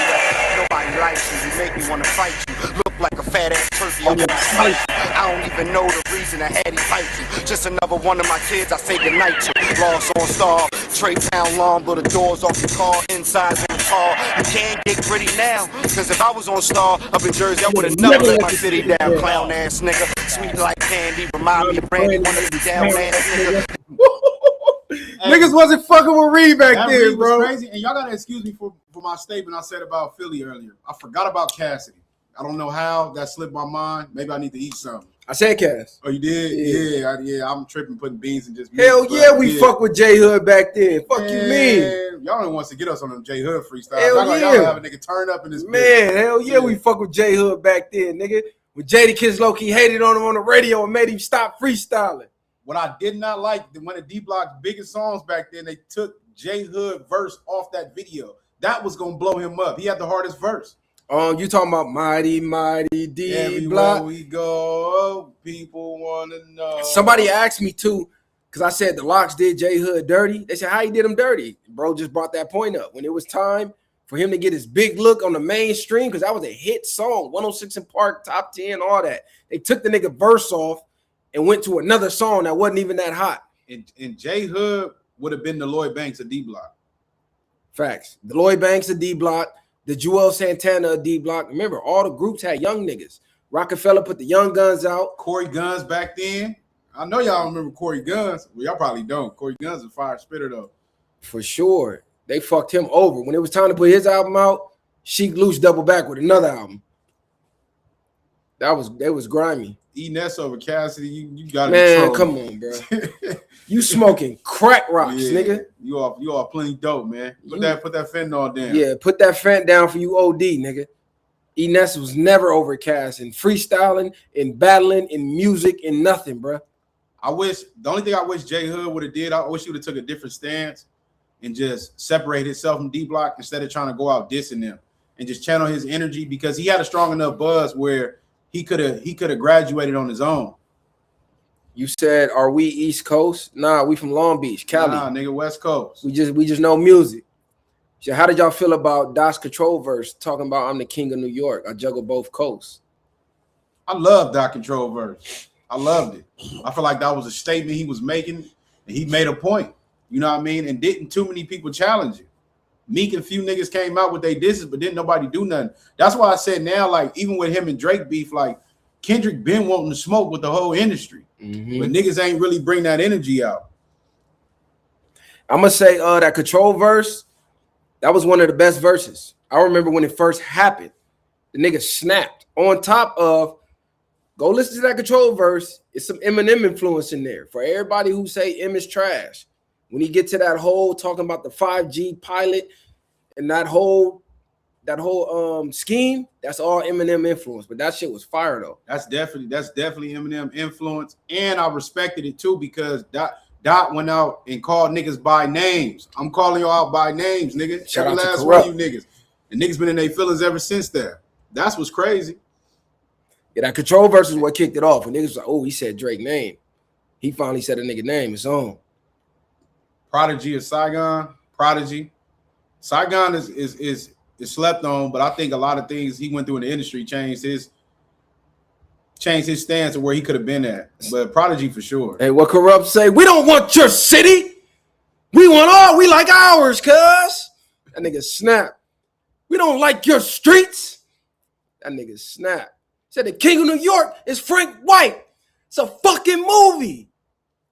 Nobody likes you, you make me wanna fight you. Look like a fat ass turkey, I wanna slice you. I don't even know the reason I had he fight you. Just another one of my kids I say goodnight to. Lost on Star, Trey Town long, blow the doors off your car, insides in the car. You can't get pretty now, cause if I was on Star up in Jersey, I would've never let my city down. Clown ass nigga, sweet like candy, remind me of Brandy, wanna be down ass nigga. Niggas wasn't fucking with Reed back that then, Reed was bro. crazy. And y'all gotta excuse me for my statement I said about Philly earlier. I forgot about Cassidy. I don't know how that slipped my mind. Maybe I need to eat something. I said Cass. Oh, you did? Yeah. I'm tripping, putting beans and just. Hell yeah, we fuck with J Hood back then. Fuck you mean? Y'all don't want to get us on them J Hood freestyle. Hell Y'all yeah. have a nigga turn up in this. Man, hell yeah, we fuck with J Hood back then, nigga. When Jadakiss low-key hated on him on the radio and made him stop freestyling. What I did not like, one of D Block's biggest songs back then, they took J Hood verse off that video. That was gonna blow him up. He had the hardest verse. You talking about Mighty D Everywhere Block? we go, people wanna know. Somebody asked me too, because I said the Locks did J Hood dirty. They said, how he did him dirty? Bro just brought that point up. When it was time for him to get his big look on the mainstream, because that was a hit song, 106 in Park, top 10, all that. They took the nigga verse off and went to another song that wasn't even that hot. And J Hood would have been the Lloyd Banks of D Block. Facts. The Lloyd Banks of D Block. The Joel Santana of D Block. Remember, all the groups had young niggas. Rockefeller put the Young Guns out. Corey Guns back then. I know y'all remember Corey Guns. Well, y'all probably don't. Corey Guns is a fire spitter though. For sure. They fucked him over. When it was time to put his album out, Sheek Louch doubled back with another album. That was grimy. Ness over Cassidy, you got Man, come on, bro. You smoking crack rocks, nigga. You are plenty dope, man. Put that fentanyl down. Yeah, put that fent down for you OD, nigga. Ness was never over Cass in freestyling, in battling, in music, in nothing, bro. The only thing I wish J Hood would have did, I wish he would have took a different stance and just separate himself from D Block instead of trying to go out dissing them and just channel his energy, because he had a strong enough buzz where he could have graduated on his own. You said, are we East Coast? Nah, we from Long Beach, Cali. Nah, nigga, West Coast. We just know music. So how did y'all feel about Das Control verse talking about I'm the king of New York? I juggle both coasts. I love Dot Control verse. I loved it. I feel like that was a statement he was making, and he made a point. You know what I mean? And didn't too many people challenge it. Meek and few niggas came out with their disses, but didn't nobody do nothing. That's why I said now, like, even with him and Drake beef, like, Kendrick been wanting to smoke with the whole industry. But niggas ain't really bring that energy out. I'm going to say that Control verse, that was one of the best verses. I remember when it first happened, the nigga snapped. On top of, go listen to that Control verse, it's some Eminem influence in there. For everybody who say M is trash, when he get to that whole talking about the 5G pilot and that whole scheme, that's all Eminem influence. But that shit was fire though. That's definitely Eminem influence, and I respected it too because Dot went out and called niggas by names. I'm calling you out by names, nigga. Shout Every out to last one of Corrupt. you niggas. And niggas been in their feelings ever since that. That's what's crazy. Yeah, that Control verse is what kicked it off. And niggas was like, oh, he said Drake name. He finally said a nigga name, his own. Prodigy of Saigon. Prodigy. Saigon is slept on, but I think a lot of things he went through in the industry changed his stance of where he could have been at. But Prodigy for sure. Hey, what Corrupt say? We don't want your city. We like ours, cuz. That nigga snap. We don't like your streets. That nigga snap. Said the king of New York is Frank White. It's a fucking movie.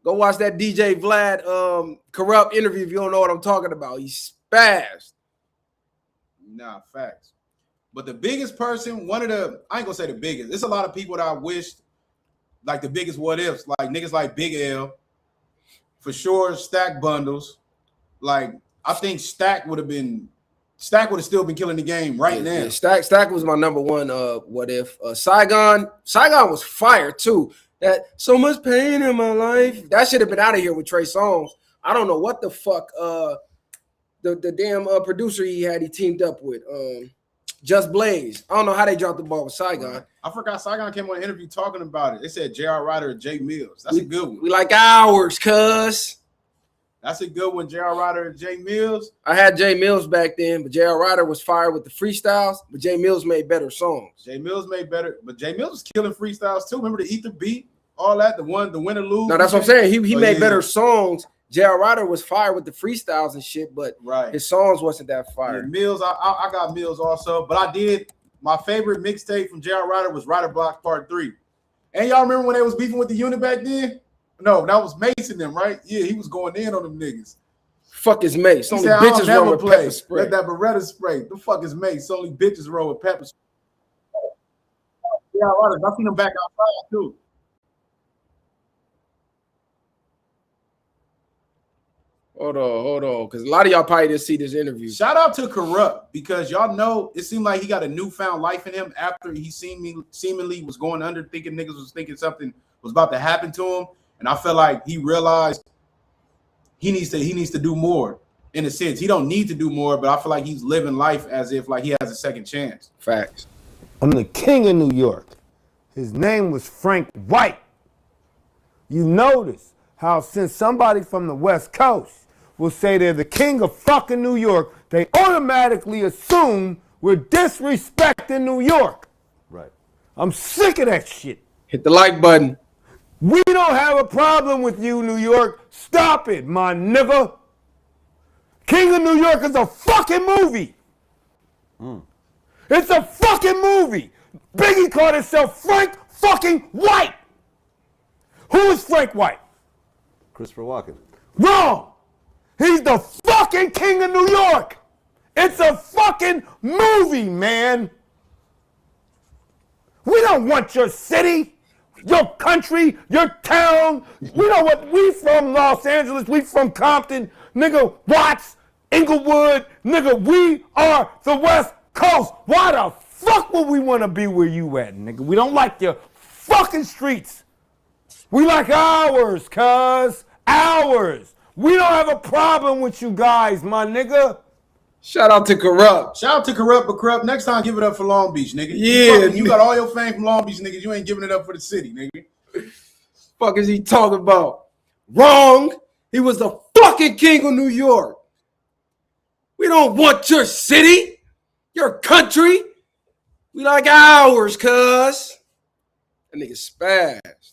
Go watch that DJ Vlad Corrupt interview if you don't know what I'm talking about. He spazzed. Nah, facts. But the biggest person, I ain't gonna say the biggest. There's a lot of people that I wished, like the biggest what ifs, like niggas like Big L, for sure, Stack Bundles. Like, I think Stack would have still been killing the game right now. Yeah, Stack was my number one what if. Saigon was fire too. That so much pain in my life. That should have been out of here with Trey Songz. I don't know what the fuck the damn producer he teamed up with. Just Blaze. I don't know how they dropped the ball with Saigon. I forgot Saigon came on an interview talking about it. They said J.R. Ryder or Jay Mills. That's a good one. We like ours, cuz. That's a good one, J.R. Ryder and Jay Mills. I had Jay Mills back then, but J.R. Ryder was fired with the freestyles, but Jay Mills made better songs. Jay Mills made better, but Jay Mills was killing freestyles too. Remember the Ether beat, all that, the win or lose. No, that's what I'm saying. He made better songs. J.R. Ryder was fired with the freestyles and shit, but his songs wasn't that fire. Yeah, Mills, I got Mills also, but I did. My favorite mixtape from J.R. Ryder was Ryder Block Part 3. And y'all remember when they was beefing with the unit back then? No, that was Mace and them, right? Yeah, he was going in on them niggas. Fuck is Mace? Only said, bitches roll with pepper spray. Let that Beretta spray. The fuck is Mace? Only bitches roll with pepper spray. Yeah, I seen him back outside too. Hold on, because a lot of y'all probably didn't see this interview. Shout out to Corrupt, because y'all know it seemed like he got a newfound life in him after he seemingly was going under, thinking niggas was thinking something was about to happen to him, and I felt like he realized he needs to do more. In a sense, he don't need to do more, but I feel like he's living life as if like he has a second chance. Facts. I'm the king of New York. His name was Frank White. You notice how since somebody from the West Coast will say they're the king of fucking New York, they automatically assume we're disrespecting New York. Right. I'm sick of that shit. Hit the like button. We don't have a problem with you, New York. Stop it, my nigga. King of New York is a fucking movie. It's a fucking movie. Biggie called himself Frank fucking White. Who is Frank White? Christopher Walken. Wrong. He's the fucking king of New York. It's a fucking movie, man. We don't want your city, your country, your town. We know what we from Los Angeles. We from Compton. Nigga, Watts, Inglewood. Nigga, we are the West Coast. Why the fuck would we want to be where you at, nigga? We don't like your fucking streets. We like ours, cuz. Ours. We don't have a problem with you guys, my nigga. Shout out to Corrupt. Shout out to Corrupt, but Corrupt, next time give it up for Long Beach, nigga. Yeah. You got all your fame from Long Beach, nigga. You ain't giving it up for the city, nigga. Fuck is he talking about? Wrong. He was the fucking king of New York. We don't want your city, your country. We like ours, cuz. That nigga spazzed.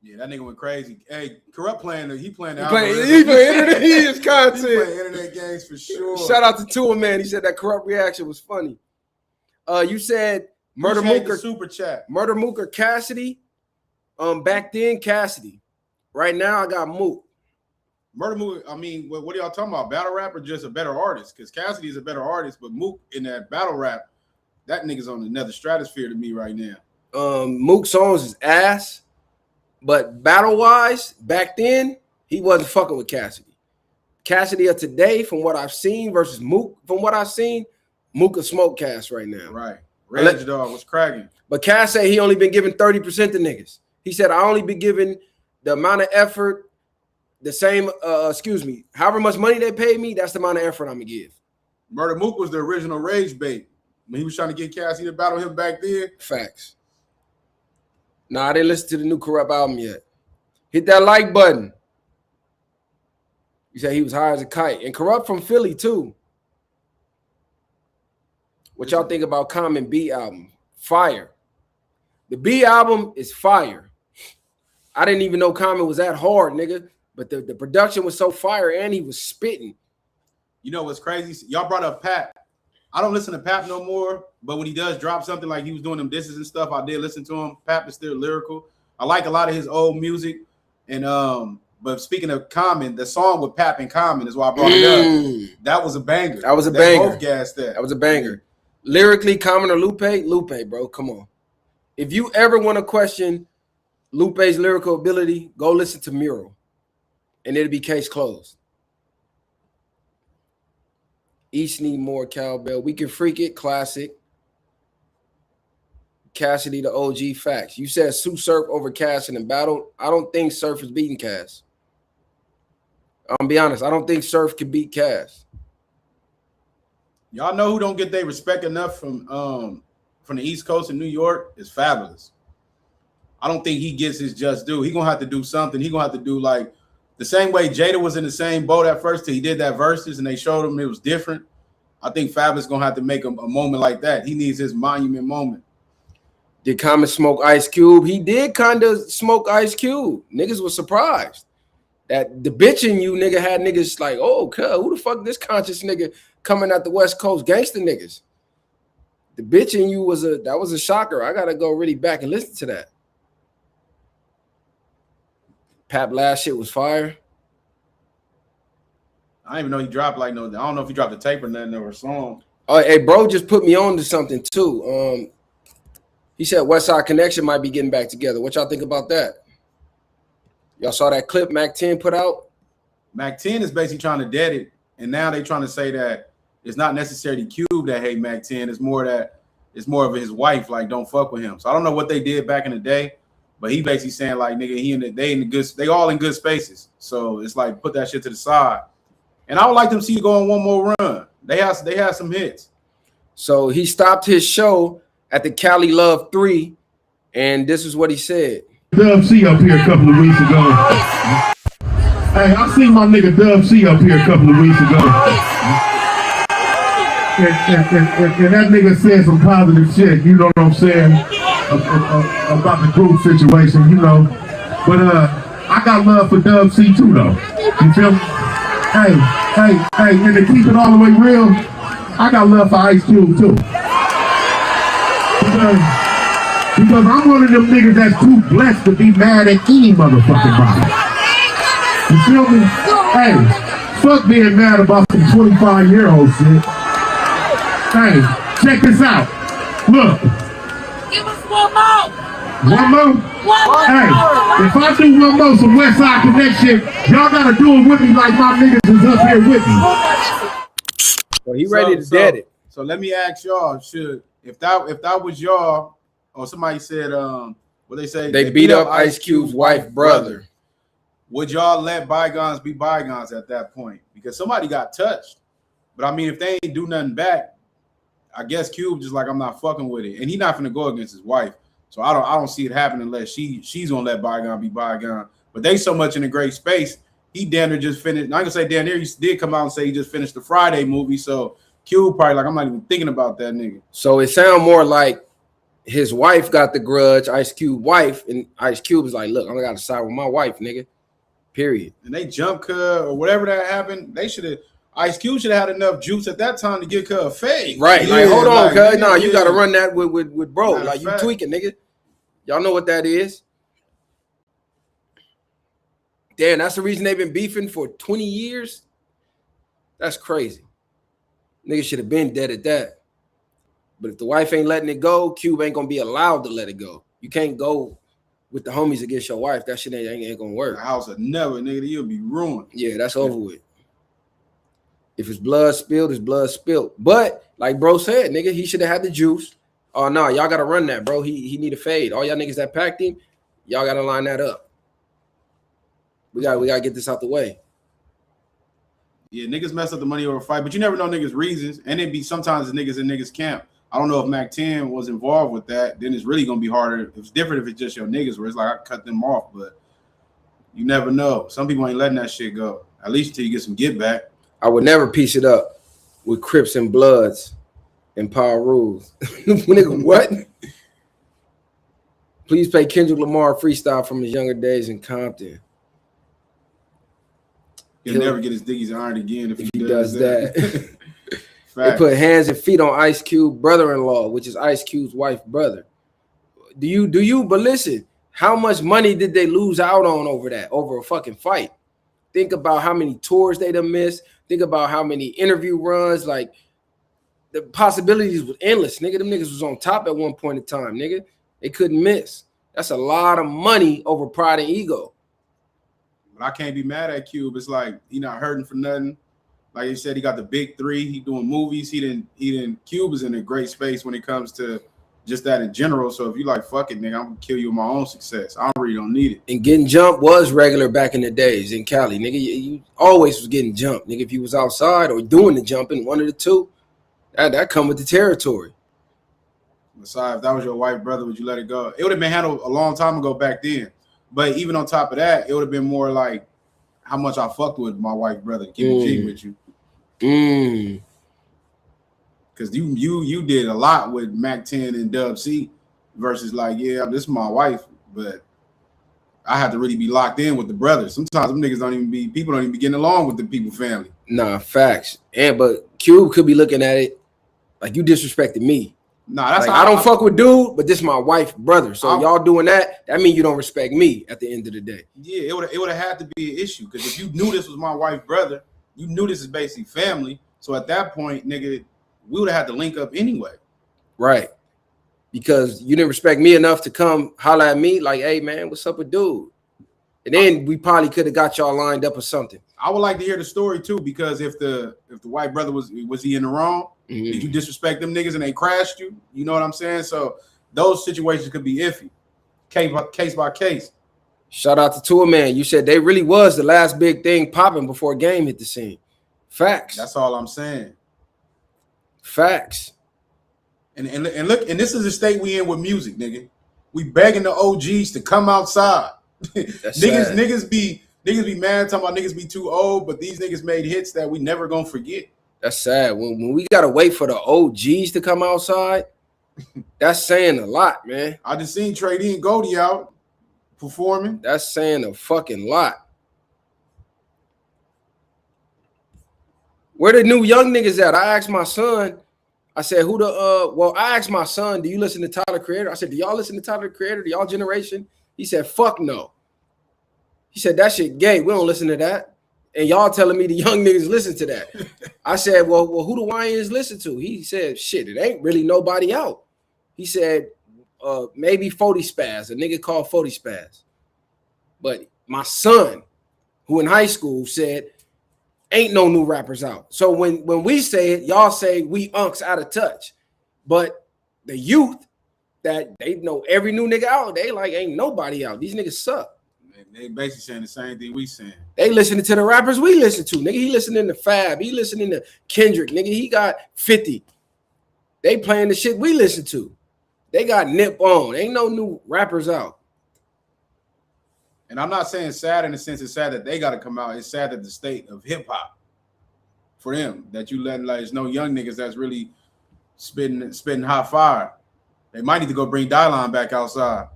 Yeah, that nigga went crazy. Hey, Corrupt playing the He playing internet. He is content. He playing internet games for sure. Shout out to Tua, man. He said that Corrupt reaction was funny. You said Murder Mook or super chat. Murder Mook or Cassidy. Back then Cassidy. Right now I got Mook. Murder Mook. I mean, what are y'all talking about? Battle rap or just a better artist? Because Cassidy is a better artist, but Mook in that battle rap, that nigga's on another stratosphere to me right now. Mook songs is ass. But battle-wise, back then, he wasn't fucking with Cassidy. Cassidy of today, from what I've seen, versus Mook, from what I've seen, Mook a smoke Cass right now. Right. Reg Dog was cracking. But Cass said he only been giving 30% to niggas. He said, I only been giving the amount of effort, the same, however much money they paid me, that's the amount of effort I'm going to give. Murder Mook was the original rage bait. When he was trying to get Cassidy to battle him back then. Facts. Nah, I didn't listen to the new Corrupt album yet. Hit that like button. He said he was high as a kite. And Corrupt from Philly, too. What y'all think about Common B album? Fire. The B album is fire. I didn't even know Common was that hard, nigga. But the production was so fire and he was spitting. You know what's crazy? Y'all brought up Pat. I don't listen to Pap no more, but when he does drop something like he was doing them disses and stuff, I did listen to him. Pap is still lyrical. I like a lot of his old music. And but speaking of Common, the song with Pap and Common is why I brought it up. That was a banger. That was a banger. Both gassed that. That was a banger. Lyrically, Common or Lupe, bro, come on. If you ever want to question Lupe's lyrical ability, go listen to Mural, and it'll be case closed. Each need more cowbell. We can freak it. Classic. Cassidy, the OG facts. You said Sue Surf over Cass in the battle. I don't think Surf is beating Cass. I'm gonna be honest. I don't think Surf can beat Cass. Y'all know who don't get their respect enough from the East Coast in New York is Fabulous. I don't think he gets his just due. He gonna have to do something. He gonna have to do like the same way Jada was in the same boat at first till he did that verses and they showed him it was different. I think Fabulous gonna have to make a moment like that. He needs his monument moment. Did Common smoke Ice Cube? He did kind of smoke Ice Cube. Niggas was surprised that the bitching you nigga had niggas like, oh, who the fuck this conscious nigga coming out the West Coast gangster niggas? The bitching you was a shocker. I gotta go really back and listen to that. Pap last shit was fire. I didn't even know he dropped I don't know if he dropped a tape or nothing or a song. Oh, hey, bro, just put me on to something too. He said Westside Connection might be getting back together. What y'all think about that? Y'all saw that clip Mac 10 put out? Mac 10 is basically trying to dead it, and now they trying to say that it's not necessarily Cube that hate Mac 10. It's more of his wife, like, don't fuck with him. So I don't know what they did back in the day, but he basically saying like, nigga, they all in good spaces. So it's like put that shit to the side. And I would like them to see you go on one more run. They have some hits. So he stopped his show at the Cali Love 3, and this is what he said. Dub C up here a couple of weeks ago. Hey, I seen my nigga Dub C up here a couple of weeks ago. And that nigga said some positive shit, you know what I'm saying, about the group situation, you know. But I got love for Dub C too, though. You feel me? Hey, and to keep it all the way real, I got love for Ice Cube too. Because I'm one of them niggas that's too blessed to be mad at any motherfucking body. You feel me? Hey, fuck being mad about some 25-year-old shit. Hey, check this out. Look. Give us one more. One more? Hey, if I do one more, some West Side Connection, y'all gotta do it with me like my niggas is up here with me. Well, he ready to dead it. So let me ask y'all, if that was y'all, or somebody said, what they say? They beat up Ice Cube's wife, brother. Would y'all let bygones be bygones at that point? Because somebody got touched. But I mean, if they ain't do nothing back, I guess Cube just like, I'm not fucking with it. And he not gonna go against his wife. So I don't see it happening unless she's gonna let bygone be bygone. But they so much in a great space. He damn near just finished. I'm gonna say damn near he did come out and say he just finished the Friday movie. So Cube probably like, I'm not even thinking about that nigga. So it sound more like his wife got the grudge, Ice Cube wife, and Ice Cube is like, look, I gotta side with my wife, nigga. Period. And they jump her or whatever that happened. They should have. Ice Cube should have had enough juice at that time to get her a fade. Right. Yeah, like, hold on, like, cuz. Nah, you gotta run that with bro. Not like you fact. tweaking, nigga. Y'all know what that is. Damn, that's the reason they've been beefing for 20 years. That's crazy. Nigga should have been dead at that. But if the wife ain't letting it go, Cube ain't gonna be allowed to let it go. You can't go with the homies against your wife. That shit ain't gonna work. The house will never, nigga. You'll be ruined. Yeah, that's over with. If it's blood spilled, it's blood spilled. But like bro said, nigga, he should have had the juice. Oh no, y'all gotta run that, bro. He need a fade. All y'all niggas that packed him, y'all gotta line that up. We gotta get this out the way. Yeah, niggas mess up the money over a fight, but you never know niggas' reasons. And it be sometimes the niggas in niggas camp. I don't know if Mac 10 was involved with that. Then it's really gonna be harder. It's different if it's just your niggas, where it's like I cut them off, but you never know. Some people ain't letting that shit go. At least until you get some get back. I would never piece it up with Crips and Bloods and Power Rules. Nigga, what? Please play Kendrick Lamar freestyle from his younger days in Compton. He'll never get his diggies ironed again if he does that. They Facts. put hands and feet on Ice Cube brother-in-law, which is Ice Cube's wife brother. Do you? But listen, how much money did they lose out on over that? Over a fucking fight? Think about how many tours they done missed. Think about how many interview runs. Like the possibilities was endless, nigga. Them niggas was on top at one point in time, nigga. They couldn't miss. That's a lot of money over pride and ego. But I can't be mad at Cube. It's like he not hurting for nothing. Like he said, he got the big three. He doing movies. He didn't. Cube is in a great space when it comes to just that in general. So if you like, fuck it, nigga, I'm gonna kill you with my own success. I really don't need it. And getting jumped was regular back in the days in Cali, nigga. You always was getting jumped, nigga. If you was outside or doing the jumping, one of the two, that come with the territory. Besides, if that was your white brother, would you let it go? It would have been handled a long time ago back then. But even on top of that, it would have been more like how much I fucked with my white brother. Keep it G with you. Because you did a lot with Mac 10 and Dub C versus like, yeah, this is my wife, but I have to really be locked in with the brothers. Sometimes them niggas people don't even be getting along with the people family. Nah, facts. But Cube could be looking at it like you disrespected me. Nah, that's like, how I don't fuck with dude, but this is my wife, brother. So y'all doing that means you don't respect me at the end of the day. Yeah, it would have had to be an issue because if you knew this was my wife, brother, you knew this is basically family. So at that point, nigga, we would have had to link up anyway. Right. Because you didn't respect me enough to come holler at me like, hey, man, what's up with dude? And then we probably could have got y'all lined up or something. I would like to hear the story too, because if the white brother was he in the wrong? Mm-hmm. Did you disrespect them niggas and they crashed you? You know what I'm saying? So those situations could be iffy, case by case. Shout out to Tour Man. You said they really was the last big thing popping before Game hit the scene. Facts. That's all I'm saying. Facts. And look, and this is the state we in with music, nigga. We begging the OGs to come outside. niggas be mad talking about niggas be too old, but these niggas made hits that we never gonna forget. That's sad. When we gotta wait for the OGs to come outside, that's saying a lot, man. I just seen Trey D and Goldie out performing. That's saying a fucking lot. Where the new young niggas at? I asked my son. I said, who the well, I asked my son, do you listen to Tyler the Creator? I said, do y'all listen to Tyler the Creator? Do y'all generation? He said, fuck no. He said, that shit gay. We don't listen to that. And y'all telling me the young niggas listen to that. I said, well, who the YNs listen to? He said, shit, it ain't really nobody out. He said, maybe 40 Spaz, a nigga called 40 Spaz. But my son, who in high school, said, ain't no new rappers out. So when we say it, y'all say we unks out of touch. But the youth that they know every new nigga out, they like ain't nobody out. These niggas suck. They basically saying the same thing we saying. They listening to the rappers we listen to. Nigga, he listening to Fab. He listening to Kendrick. Nigga, he got 50. They playing the shit we listen to. They got Nip on. Ain't no new rappers out. And I'm not saying sad in the sense it's sad that they got to come out. It's sad that the state of hip hop for them that you letting like there's no young niggas that's really spitting hot fire. They might need to go bring Dylon back outside.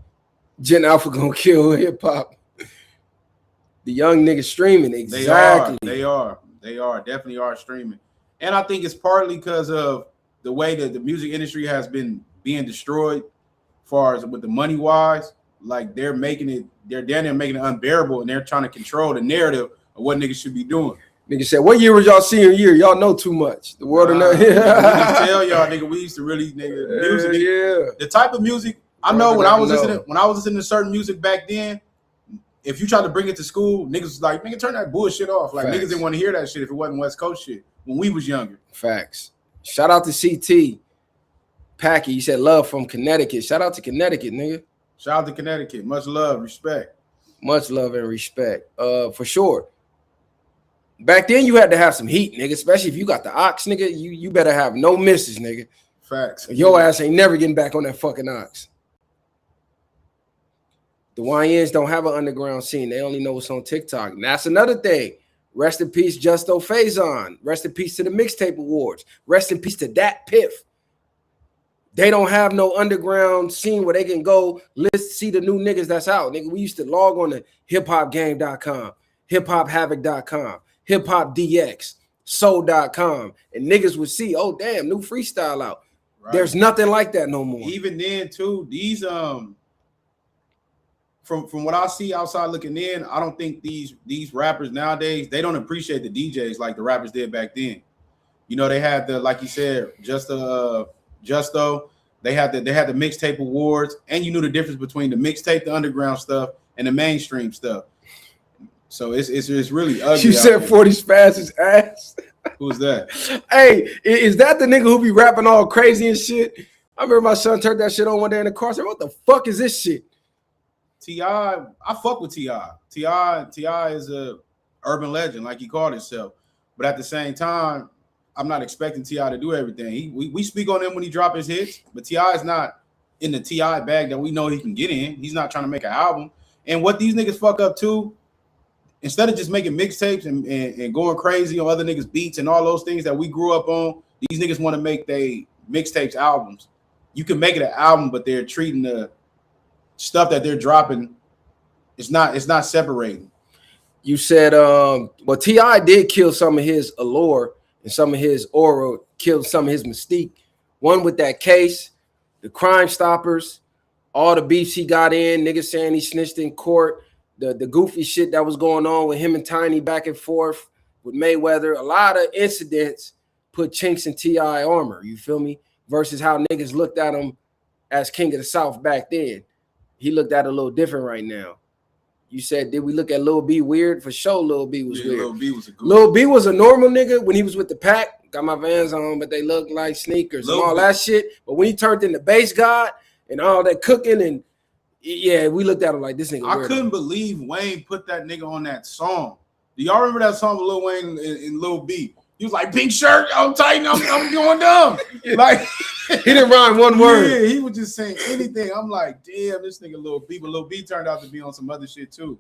Gen Alpha gonna kill hip hop. The young niggas streaming exactly. They are definitely are streaming, and I think it's partly because of the way that the music industry has been being destroyed, as far as with the money wise. Like they're making it unbearable, and they're trying to control the narrative of what niggas should be doing. Nigga said, "What year was y'all senior year? Y'all know too much. The world of we just tell y'all, nigga, we used to really music. Yeah. The type of music I know when I was listening to certain music back then. If you tried to bring it to school, niggas was like, nigga, turn that bullshit off. Like Facts. Niggas didn't want to hear that shit if it wasn't West Coast shit when we was younger. Facts. Shout out to CT Packy. You said love from Connecticut. Shout out to Connecticut, nigga. Shout out to Connecticut. Much love, respect. Much love and respect. For sure. Back then you had to have some heat, nigga. Especially if you got the ox, nigga. You better have no misses, nigga. Facts. Your ass ain't never getting back on that fucking ox. The YNs don't have an underground scene. They only know what's on TikTok. And that's another thing. Rest in peace, Justo Faison. Rest in peace to the Mixtape Awards. Rest in peace to Dat Piff. They don't have no underground scene where they can go see the new niggas that's out. Nigga, we used to log on to hiphopgame.com, hiphopHavoc.com, hiphopdx, soul.com, and niggas would see, oh damn, new freestyle out. Right. There's nothing like that no more. Even then, too, these from what I see outside looking in, I don't think these rappers nowadays, they don't appreciate the DJs like the rappers did back then. You know, they had the, like you said, Justo. They had the Mixtape Awards, and you knew the difference between the mixtape, the underground stuff, and the mainstream stuff. So it's really ugly. You said 40 Spaz's ass. Who's that? Hey, is that the nigga who be rapping all crazy and shit? I remember my son turned that shit on one day in the car. I said, what the fuck is this shit? T.I., I fuck with T.I. T.I. is a urban legend, like he called himself. But at the same time, I'm not expecting T.I. to do everything. We speak on him when he drop his hits, but T.I. is not in the T.I. bag that we know he can get in. He's not trying to make an album. And what these niggas fuck up too, instead of just making mixtapes and going crazy on other niggas' beats and all those things that we grew up on, these niggas want to make they mixtapes albums. You can make it an album, but they're treating the stuff that they're dropping, it's not separating. You said well, T.I. did kill some of his allure and some of his aura, killed some of his mystique. One with that case, the Crime Stoppers, all the beefs he got in, niggas saying he snitched in court, the goofy shit that was going on with him and Tiny back and forth with Mayweather. A lot of incidents put chinks in T.I. armor, you feel me? Versus how niggas looked at him as King of the South back then. He looked at it a little different right now. You said, did we look at Lil B weird? For sure, Lil B was weird. Lil B was a normal nigga when he was with the pack. Got my Vans on, but they looked like sneakers and all that shit. But when he turned into Bass God and all that cooking, and yeah, we looked at him like this nigga. I couldn't believe Wayne put that nigga on that song. Do y'all remember that song with Lil Wayne and Lil B? He was like, pink shirt, I'm tight, I'm going dumb. Like he didn't rhyme one word. Yeah, he was just saying anything. I'm like, damn, this nigga Lil B. But Lil B turned out to be on some other shit too.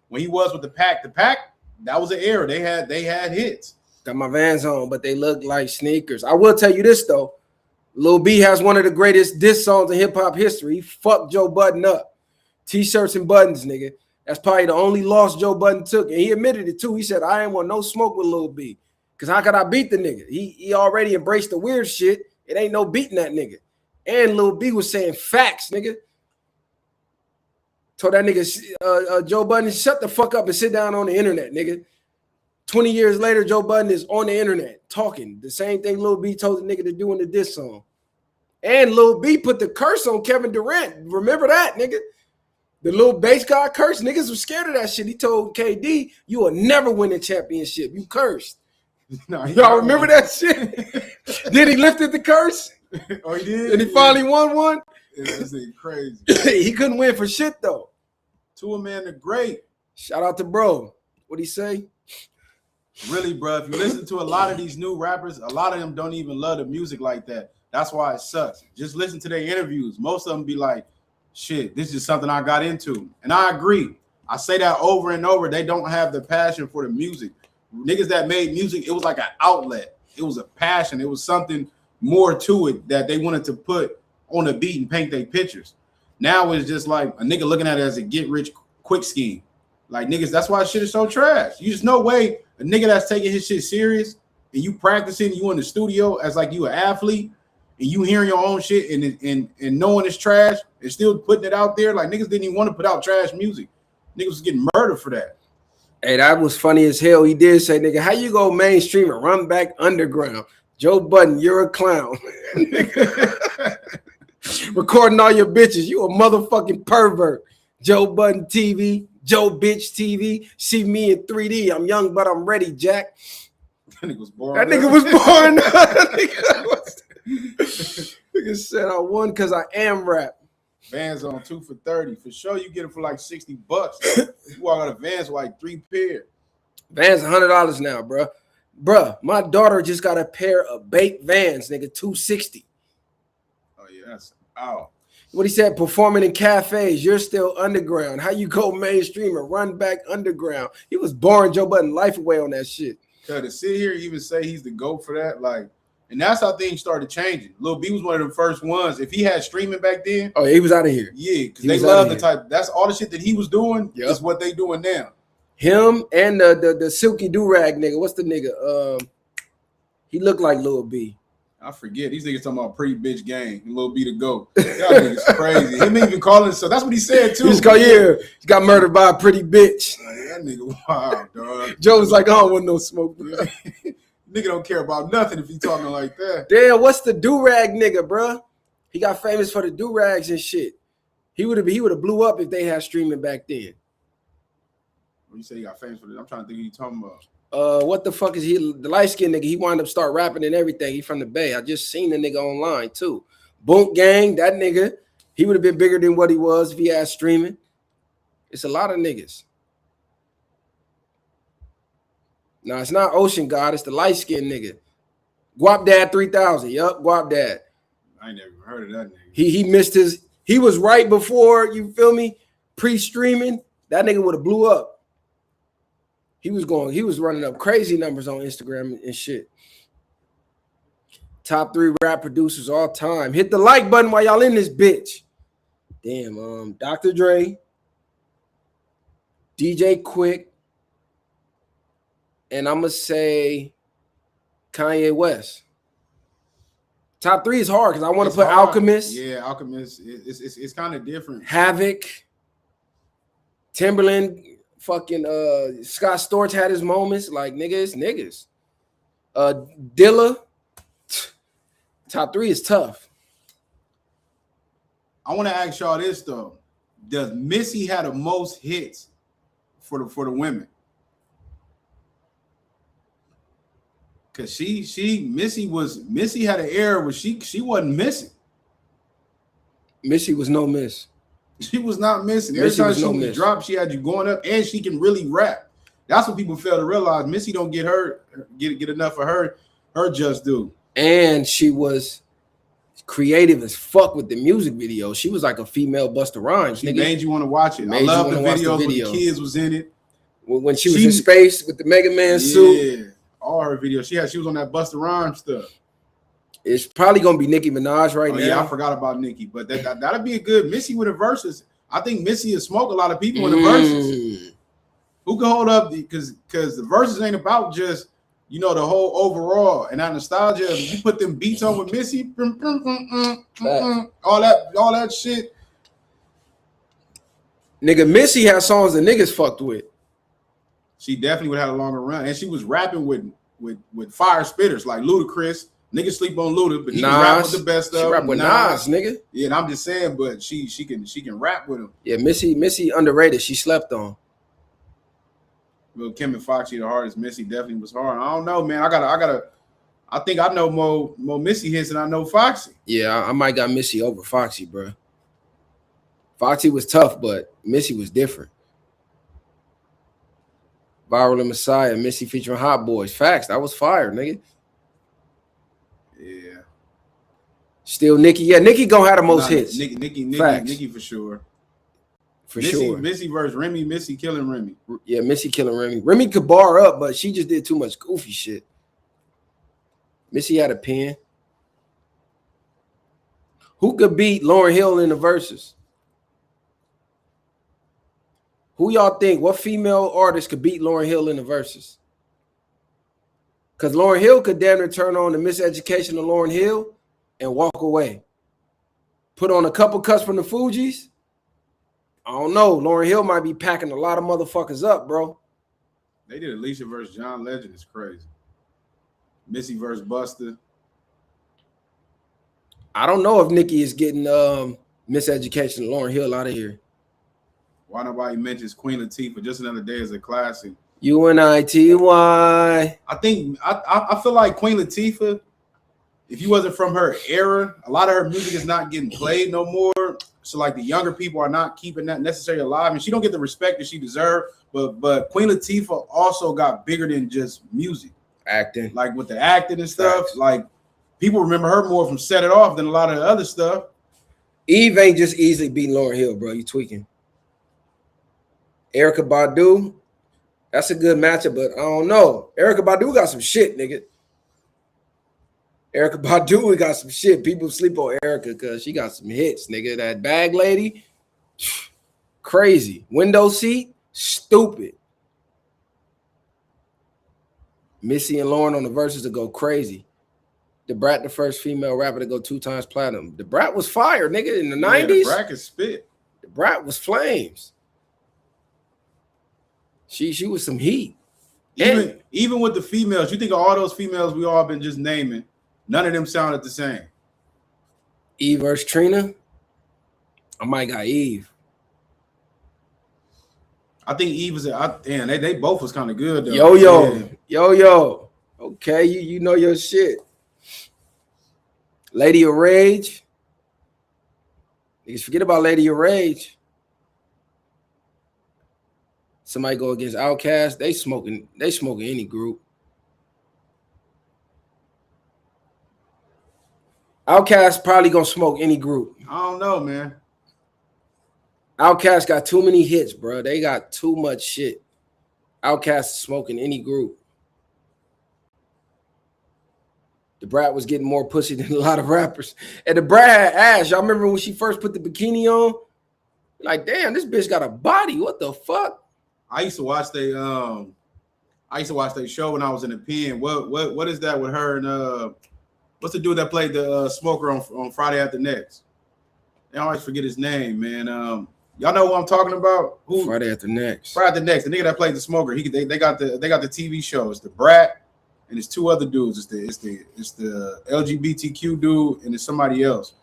When he was with the pack, that was an era. They had hits. Got my Vans on, but they look like sneakers. I will tell you this though. Lil B has one of the greatest diss songs in hip-hop history. He fucked Joe Budden up. T-shirts and buttons, nigga. That's probably the only loss Joe Budden took. And he admitted it too. He said, I ain't want no smoke with Lil B. Cause how could I beat the nigga? He already embraced the weird shit. It ain't no beating that nigga. And Lil B was saying facts, nigga. Told that nigga Joe Budden, shut the fuck up and sit down on the internet, nigga. 20 years later, Joe Budden is on the internet talking. The same thing Lil B told the nigga to do in the diss song. And Lil B put the curse on Kevin Durant. Remember that, nigga? The little bass guy curse. Niggas was scared of that shit. He told KD, you will never win a championship. You cursed. No, y'all remember that shit? Then he lifted the curse. Oh, he did? And he finally won one? Yeah, that's crazy. He couldn't win for shit, though. Tua, man, the great. Shout out to bro. What'd he say? Really, bro, if you listen to a lot of these new rappers, a lot of them don't even love the music like that. That's why it sucks. Just listen to their interviews. Most of them be like, shit, this is something I got into. And I agree. I say that over and over. They don't have the passion for the music. Niggas that made music, it was like an outlet. It was a passion. It was something more to it that they wanted to put on a beat and paint their pictures. Now it's just like a nigga looking at it as a get-rich-quick scheme. Like, niggas, that's why shit is so trash. You just no way a nigga that's taking his shit serious and you practicing, you in the studio as like you an athlete and you hearing your own shit and knowing it's trash and still putting it out there. Like, niggas didn't even want to put out trash music. Niggas was getting murdered for that. Hey, that was funny as hell. He did say, nigga, how you go mainstream and run back underground? Joe Budden, you're a clown. Recording all your bitches. You a motherfucking pervert. Joe Budden TV, Joe Bitch TV. See me in 3D. I'm young, but I'm ready, Jack. That nigga was born. That nigga was born. Nigga said I won because I am rap. Vans on 2 for $30. For sure, you get it for like $60. You walk out of Vans with like 3 pair. Vans $100 now, bro. Bruh, my daughter just got a pair of baked Vans, nigga, $260. Oh yeah, that's out. What he said, performing in cafes, you're still underground. How you go mainstream and run back underground? He was boring Joe Budden life away on that shit. Cause to sit here even say he's the GOAT for that, like, and that's how things started changing. Lil B was one of the first ones. If he had streaming back then, oh, he was out of here. Yeah, because they love the type. That's all the shit that he was doing. Yep. Is what they doing now. Him and the silky do-rag nigga. What's the nigga? He looked like Lil B. I forget. These niggas talking about pretty bitch gang and Lil B to go. Y'all niggas crazy. Him even calling. So that's what he said too. He's called, yeah. He got murdered by a pretty bitch. Like, that nigga wild, dog. Joe was like, I don't want no smoke. Nigga don't care about nothing if he talking like that. Damn, what's the do-rag nigga, bro? He got famous for the do-rags and shit. He would have blew up if they had streaming back then. When you say he got famous for this, I'm trying to think who you talking about. What the fuck is he? The light-skinned nigga, he wound up start rapping and everything. He from the Bay. I just seen the nigga online too. Boonk Gang, that nigga, he would have been bigger than what he was if he had streaming. It's a lot of niggas. No, it's not Ocean God. It's the light-skinned nigga. Guap Dad 3000. Yup, Guap Dad. I ain't never even heard of that nigga. He missed his. He was right before, you feel me, pre-streaming. That nigga would have blew up. He was running up crazy numbers on Instagram and shit. Top 3 rap producers all time. Hit the like button while y'all in this bitch. Damn, Dr. Dre, DJ Quick, and I'm gonna say Kanye West. Top 3 is hard because I want to put hard. Alchemist. Yeah, Alchemist. It's kind of different. Havoc, Timberland, fucking Scott Storch had his moments. Like, niggas. Dilla. Top 3 is tough. I want to ask y'all this though: does Missy have the most hits for the women? Cause Missy had an era where she wasn't missing. Missy was no miss. She was not missing. Every time she would drop, she had you going up, and she can really rap. That's what people fail to realize. Missy don't get enough of her just due. And she was creative as fuck with the music video. She was like a female Busta Rhymes. She made you want to watch it. I love the videos when the kids was in it. When she was in space with the Mega Man suit. Yeah, all her videos. She was on that Busta Rhymes stuff. It's probably gonna be Nicki Minaj right now. Yeah, I forgot about Nicki, but that'd be a good Missy with the verses. I think Missy will smoke a lot of people in the verses. Who can hold up because the verses ain't about just you know, the whole overall and that nostalgia. If you put them beats on with Missy, all that shit. Nigga, Missy had songs that niggas fucked with. She definitely would have had a longer run, and she was rapping with fire spitters like Ludacris. Niggas sleep on Luda, but he can rap with the best of them. She rap with Nas, nigga. Yeah, and I'm just saying, but she can rap with him. Yeah, Missy underrated. She slept on. Well, Kim and Foxy the hardest. Missy definitely was hard. I don't know, man. I think I know more Missy hits than I know Foxy. Yeah, I might got Missy over Foxy, bro. Foxy was tough, but Missy was different. Viral and Messiah, Missy featuring Hot Boys. Facts, that was fire, nigga. Yeah. Still Nicki. Yeah, Nicki gonna have the most hits. Nicki for sure. For sure. Missy versus Remy, Missy killing Remy. Yeah, Missy killing Remy. Remy could bar up, but she just did too much goofy shit. Missy had a pen. Who could beat Lauryn Hill in the verses? Who y'all think? What female artist could beat Lauryn Hill in the verses? Because Lauryn Hill could damn near turn on the Miseducation of Lauryn Hill and walk away. Put on a couple cuts from the Fugees. I don't know. Lauryn Hill might be packing a lot of motherfuckers up, bro. They did Alicia versus John Legend. It's crazy. Missy versus Busta. I don't know if Nicki is getting Miseducation of Lauryn Hill out of here. Why nobody mentions Queen Latifah? Just Another Day is a classic. UNITY. I think I feel like Queen Latifah, if you wasn't from her era, a lot of her music is not getting played no more. So like the younger people are not keeping that necessarily alive, and she don't get the respect that she deserved. But Queen Latifah also got bigger than just music, acting, like with the acting and stuff. Facts. Like people remember her more from Set It Off than a lot of the other stuff. Eve ain't just easily beating Lauryn Hill, bro. You tweaking. Erykah Badu, that's a good matchup, but I don't know. Erykah Badu got some shit, nigga. Erykah Badu got some shit. People sleep on Erykah because she got some hits, nigga. That Bag Lady, crazy. Window Seat, stupid. Missy and Lauryn on the verses to go crazy. Da Brat, the first female rapper to go 2 times platinum. Da Brat was fire, nigga, in the 90s. Da Brat could spit. Da Brat was flames. She was some heat. Even with the females, you think of all those females we all been just naming, none of them sounded the same. Eve versus Trina. I might got Eve. I think Eve was damn, they both was kind of good though. Yo. Okay, you know your shit. Lady of Rage. Niggas forget about Lady of Rage. Somebody go against Outkast, they smoking any group. Outkast probably gonna smoke any group. I don't know, man. Outkast got too many hits, bro. They got too much shit. Outkast is smoking any group. Da Brat was getting more pussy than a lot of rappers. And Da Brat had ass. Y'all remember when she first put the bikini on? Like, damn, this bitch got a body. What the fuck? I used to watch their show when I was in the pen. What is that with her and what's the dude that played the smoker on Friday After Next? I always forget his name, man. Y'all know who I'm talking about? Who? Friday After Next. Friday After Next. The nigga that played the smoker. They got the TV show. It's the Brat and it's 2 other dudes. It's the LGBTQ dude and it's somebody else.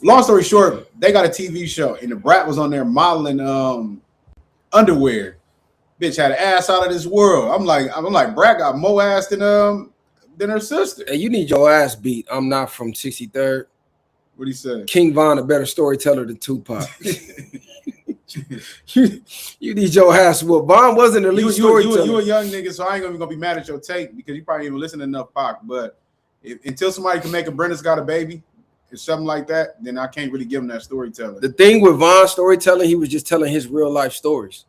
Long story short, they got a TV show and the Brat was on there modeling underwear. Bitch had an ass out of this world. I'm like, Brat got more ass than her sister. Hey, you need your ass beat. I'm not from 63rd. What he say? King Von a better storyteller than Tupac. you need your ass whooped. Von wasn't the lead storyteller. You a young nigga, so I ain't gonna be mad at your take because you probably even listen to enough Pac. But until somebody can make a Brenda's Got a Baby or something like that, then I can't really give him that storytelling. The thing with Von's storytelling, he was just telling his real life stories.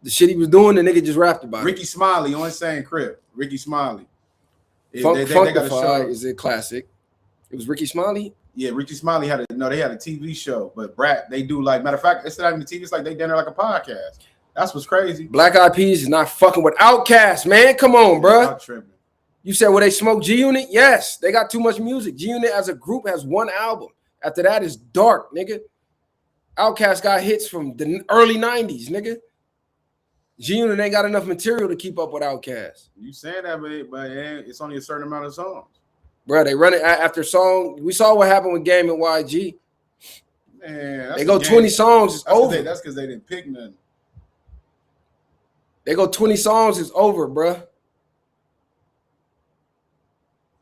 The shit he was doing, the nigga just rapped about Ricky Smiley on the same crib. Ricky Smiley. Funkified is a classic. It was Ricky Smiley? Yeah, Ricky Smiley they had a TV show, but Brat, they do like, matter of fact, it's not even a TV, it's like they done it like a podcast. That's what's crazy. Black Eyed Peas is not fucking with Outkast, man. Come on, bro. Not tripping. You said, will they smoke G-Unit? Yes. They got too much music. G-Unit as a group has one album. After that is dark, nigga. Outkast got hits from the early 90s, nigga. G-Unit ain't got enough material to keep up with Outkast. You saying that, but it's only a certain amount of songs. Bro, they run it after song. We saw what happened with Game and YG. Man, they go 20 songs, it's over. That's because they didn't pick nothing. They go 20 songs, it's over, bro.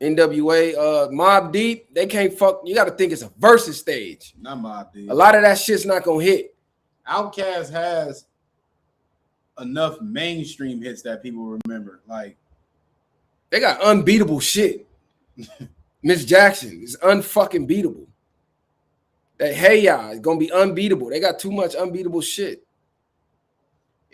NWA, Mobb Deep, they can't fuck. You got to think it's a versus stage. Not Mobb Deep. A lot of that shit's not gonna hit. Outkast has enough mainstream hits that people remember. Like they got unbeatable shit. Miss Jackson is unfucking beatable. That Hey Ya is gonna be unbeatable. They got too much unbeatable shit.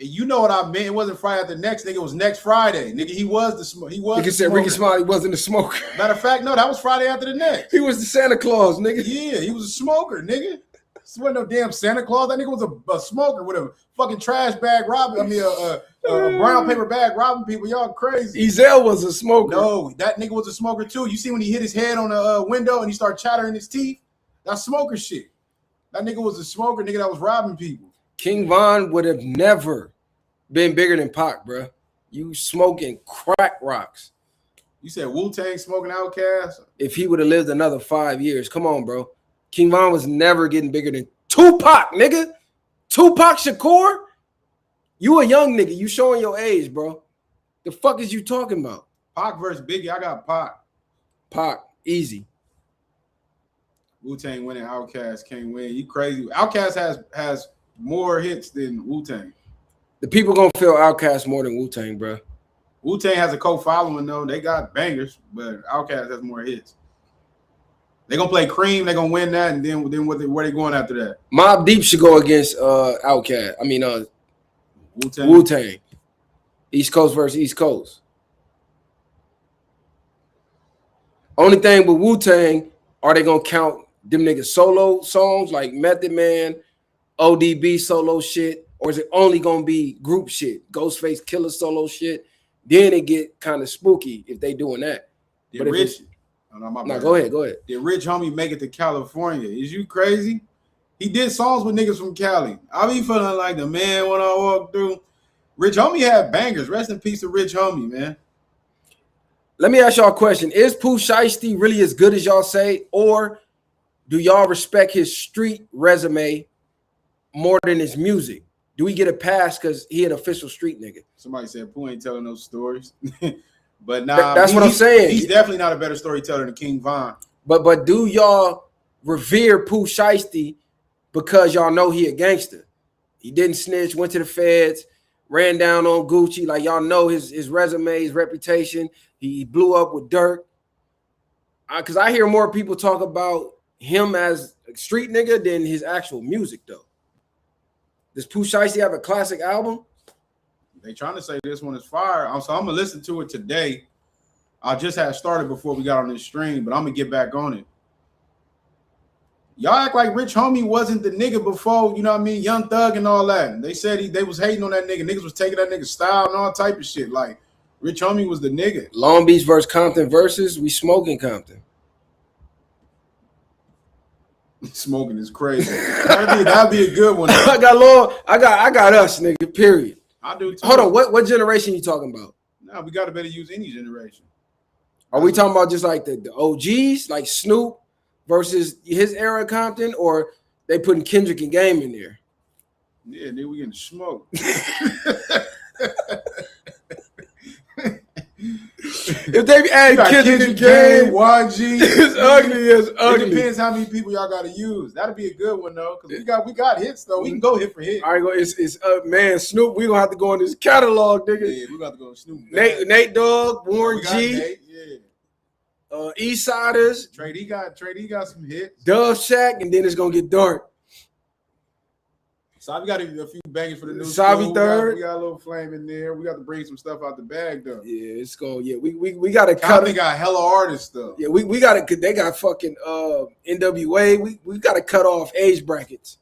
You know what I meant? It wasn't Friday after next, nigga. It was next Friday, nigga. He was the smoke. He was. Nigga said Ricky Smiley wasn't a smoker. Matter of fact, no, that was Friday after the next. He was the Santa Claus, nigga. Yeah, he was a smoker, nigga. This wasn't no damn Santa Claus. That nigga was a smoker with a fucking trash bag robbing. I mean, a brown paper bag robbing people. Y'all crazy. Ezel was a smoker. No, that nigga was a smoker too. You see when he hit his head on the window and he started chattering his teeth? That's smoker shit. That nigga was a smoker, nigga that was robbing people. King Von would have never been bigger than Pac, bro. You smoking crack rocks. You said Wu-Tang smoking Outkast? If he would have lived another 5 years, come on, bro. King Von was never getting bigger than Tupac, nigga. Tupac Shakur? You a young nigga. You showing your age, bro. The fuck is you talking about? Pac versus Biggie. I got Pac. Pac, easy. Wu-Tang winning, Outkast can't win. You crazy. Outkast has more hits than Wu-Tang. The people gonna feel Outkast more than Wu-Tang, bro. Wu-Tang has a co-following though. They got bangers, but Outkast has more hits. They gonna play Cream. They gonna win that, and then where they going after that? Mobb Deep should go against Outkast. I mean Wu-Tang. East Coast versus East Coast. Only thing with Wu-Tang, are they gonna count them niggas solo songs like Method Man, ODB solo shit? Or is it only gonna be group shit, Ghostface Killer solo shit? Then it get kind of spooky if they doing that. Did Rich? Go ahead. Did Rich Homie make it to California? Is you crazy? He did songs with niggas from Cali. I be feeling like the man when I walk through. Rich Homie had bangers. Rest in peace to Rich Homie, man. Let me ask y'all a question: is Pooh Shiesty really as good as y'all say, or do y'all respect his street resume more than his music? Do we get a pass because he an official street nigga? Somebody said Pooh ain't telling those stories. But nah, that's what I'm saying. He's definitely not a better storyteller than King Von. But do y'all revere Pooh Shiesty because y'all know he a gangster? He didn't snitch, went to the feds, ran down on Gucci. Like y'all know his resume, his reputation. He blew up with Dirk. Because I hear more people talk about him as a street nigga than his actual music though. Does Pooh Shiesty have a classic album? They trying to say this one is fire. So I'm gonna listen to it today. I just had started before we got on this stream, but I'm gonna get back on it. Y'all act like Rich Homie wasn't the nigga before, you know what I mean? Young Thug and all that. They said they was hating on that nigga. Niggas was taking that nigga style and all type of shit. Like Rich Homie was the nigga. Long Beach versus Compton versus we smoking Compton. Smoking is crazy. That'd be a good one. I got us, nigga. Period. I do too. Hold on, what generation you talking about? Nah, we gotta better use any generation. Are we talking about just like the OGs, like Snoop versus his era Compton, or they putting Kendrick and Game in there? Yeah, nigga, we getting smoked. If they add Kendrick and Game, YG, it's ugly. It depends how many people y'all got to use. That'll be a good one though, because we got hits though. We can go hit for hit. All right, it's man, Snoop. We gonna have to go in this catalog, nigga. Yeah, we got to go Snoop. Nate Dogg, Warren G, Nate, yeah. Eastsiders. Trade he got some hits. Dove Shack, and then it's gonna get dark. So we got a few bangers for the new Savi Third. We got a little flame in there. We got to bring some stuff out the bag though. Yeah, it's going. Yeah, we got to cut. They got hella artists though. Yeah, we got to. They got fucking NWA. We got to cut off age brackets.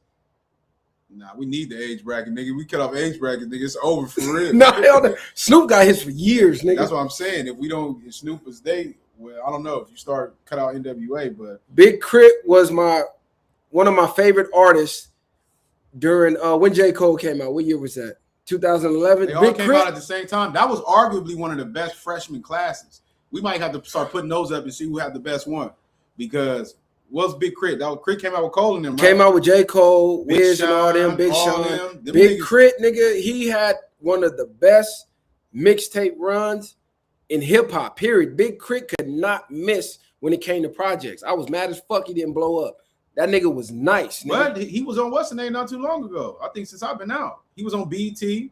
Nah, we need the age bracket, nigga. We cut off age bracket, nigga. It's over for real. No, hell no. Snoop got his for years, nigga. That's what I'm saying. If Snoop was well, I don't know if you start cut out NWA, but Big Crit was one of my favorite artists during when J. Cole came out. What year was that? 2011. They all Big came Crit out at the same time. That was arguably one of the best freshman classes. We might have to start putting those up and see who had the best one. Because what's Big Crit? Crit came out with Cole and them, right? Came out with J. Cole, Big Wiz and all them, Big all Sean. them Big niggas. Crit, nigga, he had one of the best mixtape runs in hip hop, period. Big Crit could not miss when it came to projects. I was mad as fuck he didn't blow up. That nigga was nice. Nigga. But he was on What's the Name not too long ago. I think since I've been out. He was on BT.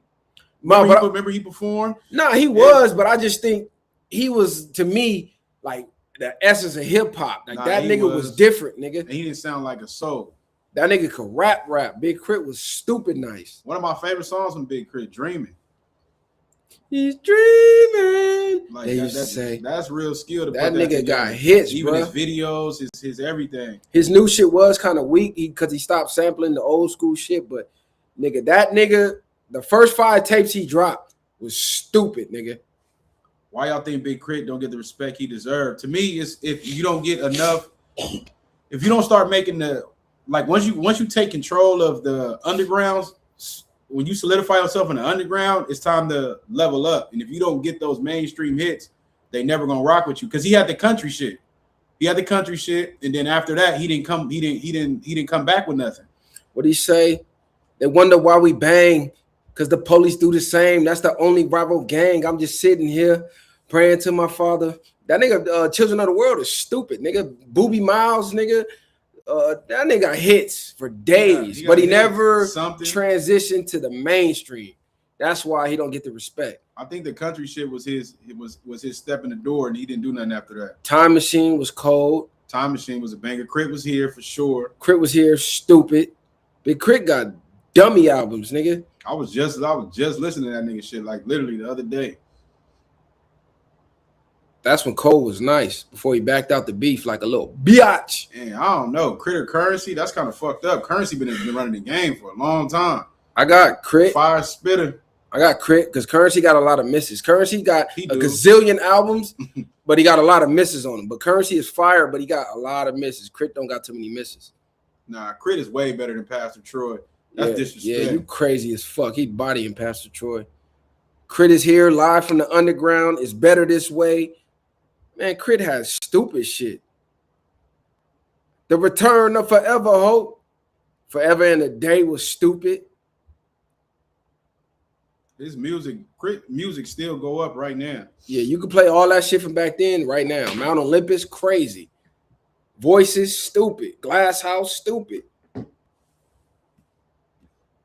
Remember he performed? Nah, he was, but I just think he was, to me, like the essence of hip hop. Like that nigga was different, nigga. And he didn't sound like a soul. That nigga could rap. Big Crit was stupid nice. One of my favorite songs from Big Crit, Dreaming. He's dreaming. Like they used to say that's real skill. That nigga got hits, even bro. his videos, his everything. His new shit was kind of weak because he stopped sampling the old school shit. But nigga, the first 5 tapes he dropped was stupid, nigga. Why y'all think Big Crit don't get the respect he deserved? To me, it's if you don't get enough, if you don't start making once you take control of the undergrounds. When you solidify yourself in the underground, it's time to level up. And if you don't get those mainstream hits, they never gonna rock with you. Because he had the country shit. And then after that, he didn't come back with nothing. What he say? They wonder why we bang, because the police do the same. That's the only rival gang. I'm just sitting here praying to my father. That nigga, Children of the World is stupid, nigga. Booby Miles, nigga. That nigga got hits for days, but he never transitioned to the mainstream. That's why he don't get the respect. I think the country shit was his step in the door, and he didn't do nothing after that. Time Machine was cold. Time Machine was a banger. Crit was here for sure. Crit was here, stupid. Big Crit got dummy albums, nigga. I was just listening to that nigga shit like literally the other day. That's when Cole was nice before he backed out the beef like a little biatch. And I don't know, Crit or Currency, that's kind of fucked up. Currency been running the game for a long time. I got Crit. Fire spitter. I got Crit because Currency got a lot of misses. Currency got a gazillion albums, but he got a lot of misses on him. But Currency is fire, but he got a lot of misses. Crit don't got too many misses. Nah, Crit is way better than Pastor Troy. That's disrespect. Yeah, you crazy as fuck. He bodying Pastor Troy. Crit is here live from the underground. It's better this way. Man, Crit has stupid shit. The Return of Forever Hope. Forever and a Day was stupid. His Crit music still go up right now. Yeah, you can play all that shit from back then right now. Mount Olympus, crazy. Voices, stupid. Glass House, stupid.